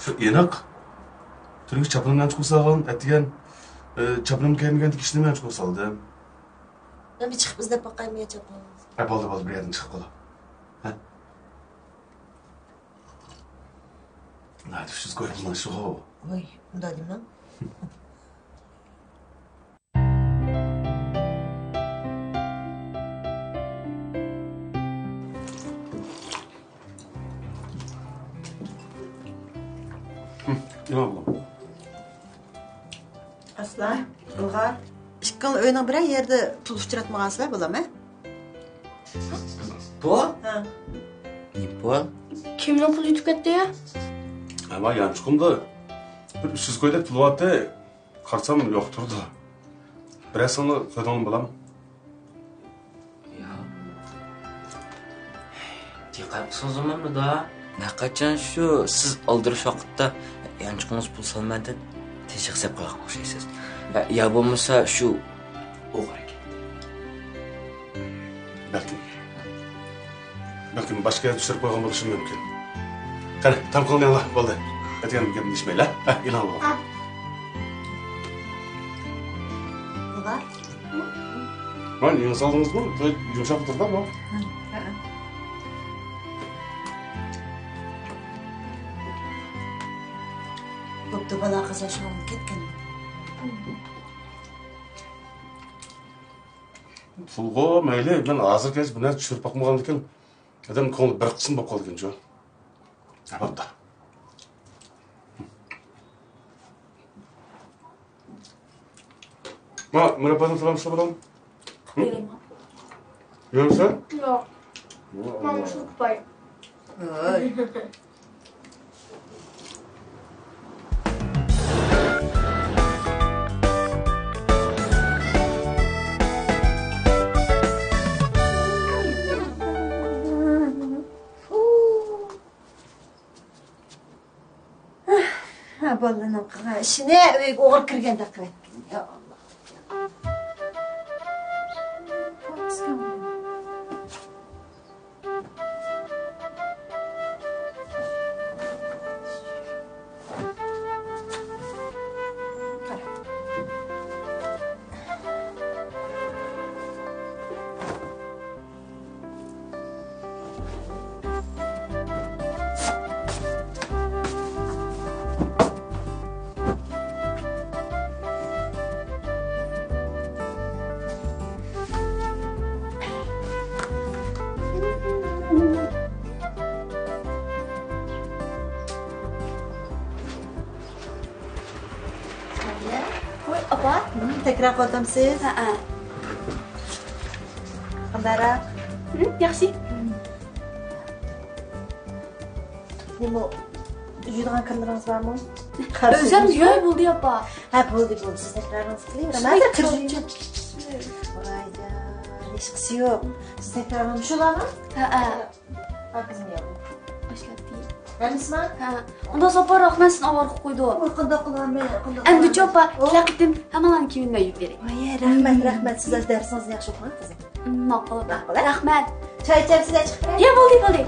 Shu aniq. Turmush chaplimdan chiqib salgan, aytgan chaplim kelmagan ishni men chiqib saldim. Men bir chiqib izlab boqaymi chaplimni? Bo'ldi, bir yerdan chiqib qoldi. Ha? Naydi siz ko'ribman shu. Voy, unda deyman. Nima bo'lam? Aslan, Ilg'or, ikki o'yning biror yerda pul uchratmagansizlar bo'ladimi? Pul? Ha. Ne pul? Kimning puli yetib ketdi ya? Ama yanlışlıkla bir 300 koyda pul vardı. Karsam yokturdu. Biraz sonra koydan bulam. Ya. Dikkat sözümüm mü da? Ne kaçan şu siz aldırış vakitte yanlışınız pul salmadın. Teşekkür sep koyalım o şeysiz. Ya bulmuşsa şu oğur eken. Belki başka yere düşürüp koygan buluşum mümkün. Qani, tam qilmay Allah bo'ldi. Aytganim gapni deyishmaylar. Ha, inon bo'l. Ilg'or. Mana yig'ib soldingizmi? Yumshoq turdimi? Bo'pti, bola qizi sho'ngib ketgan. Pulga mayli, men hozirgacha buni tushirib boqmagan ekan. Adam ko'ngli bir qism bo'lib qolgan joy. Bo'pti. Mana bazam salam so'radim. Yursan? Yo'q. Mana shu kupay. Voy. Bolaning qilgan ishini uyga o'g'ir kirganda qilyapti. Ya Allah. Apa? Tekrar qo'yamsiz? Ha. Qandaroq? Yaxshi. Nima yuydigan kirlaringiz bormi? O'zim yo'q bo'ldi apa. Ha, bo'ldi. Siz tekrarlaringizni qilavering. Hozir kirjuncha. Voyda, hech qisi yo'q. Siz tekrarlanib shularmi? Ha. Ha, qizim yo'q. Boshlatdi. Bilasizmi? Ha. Unda sopar rahmasini olib qo'ydi. Qanday qilaman? Endi cho'pa, laqitim hammalarni kiyimini yuvib bering. Voy, rahmat. Siz darsingizni yaxshi o'qigan qizim. Ma'qul. Rahmat. Choy ichasizlar chiqib turing. Ya bo'ldi.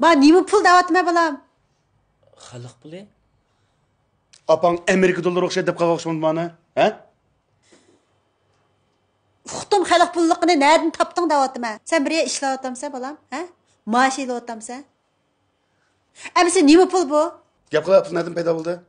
Ma nima pul davatma balam? Xalq puli? Apang Amerika dollari o'xshaydi deb qolmoqchiman bana, ha? Uqtum xalq pulliqini nereden tapdың davatma? Sen bir yer ishlayotamsan balam, ha? Maaş alayotamsan? Amsi nima pul bu? Gap qilyapsiz, nereden paydo bo'ldi?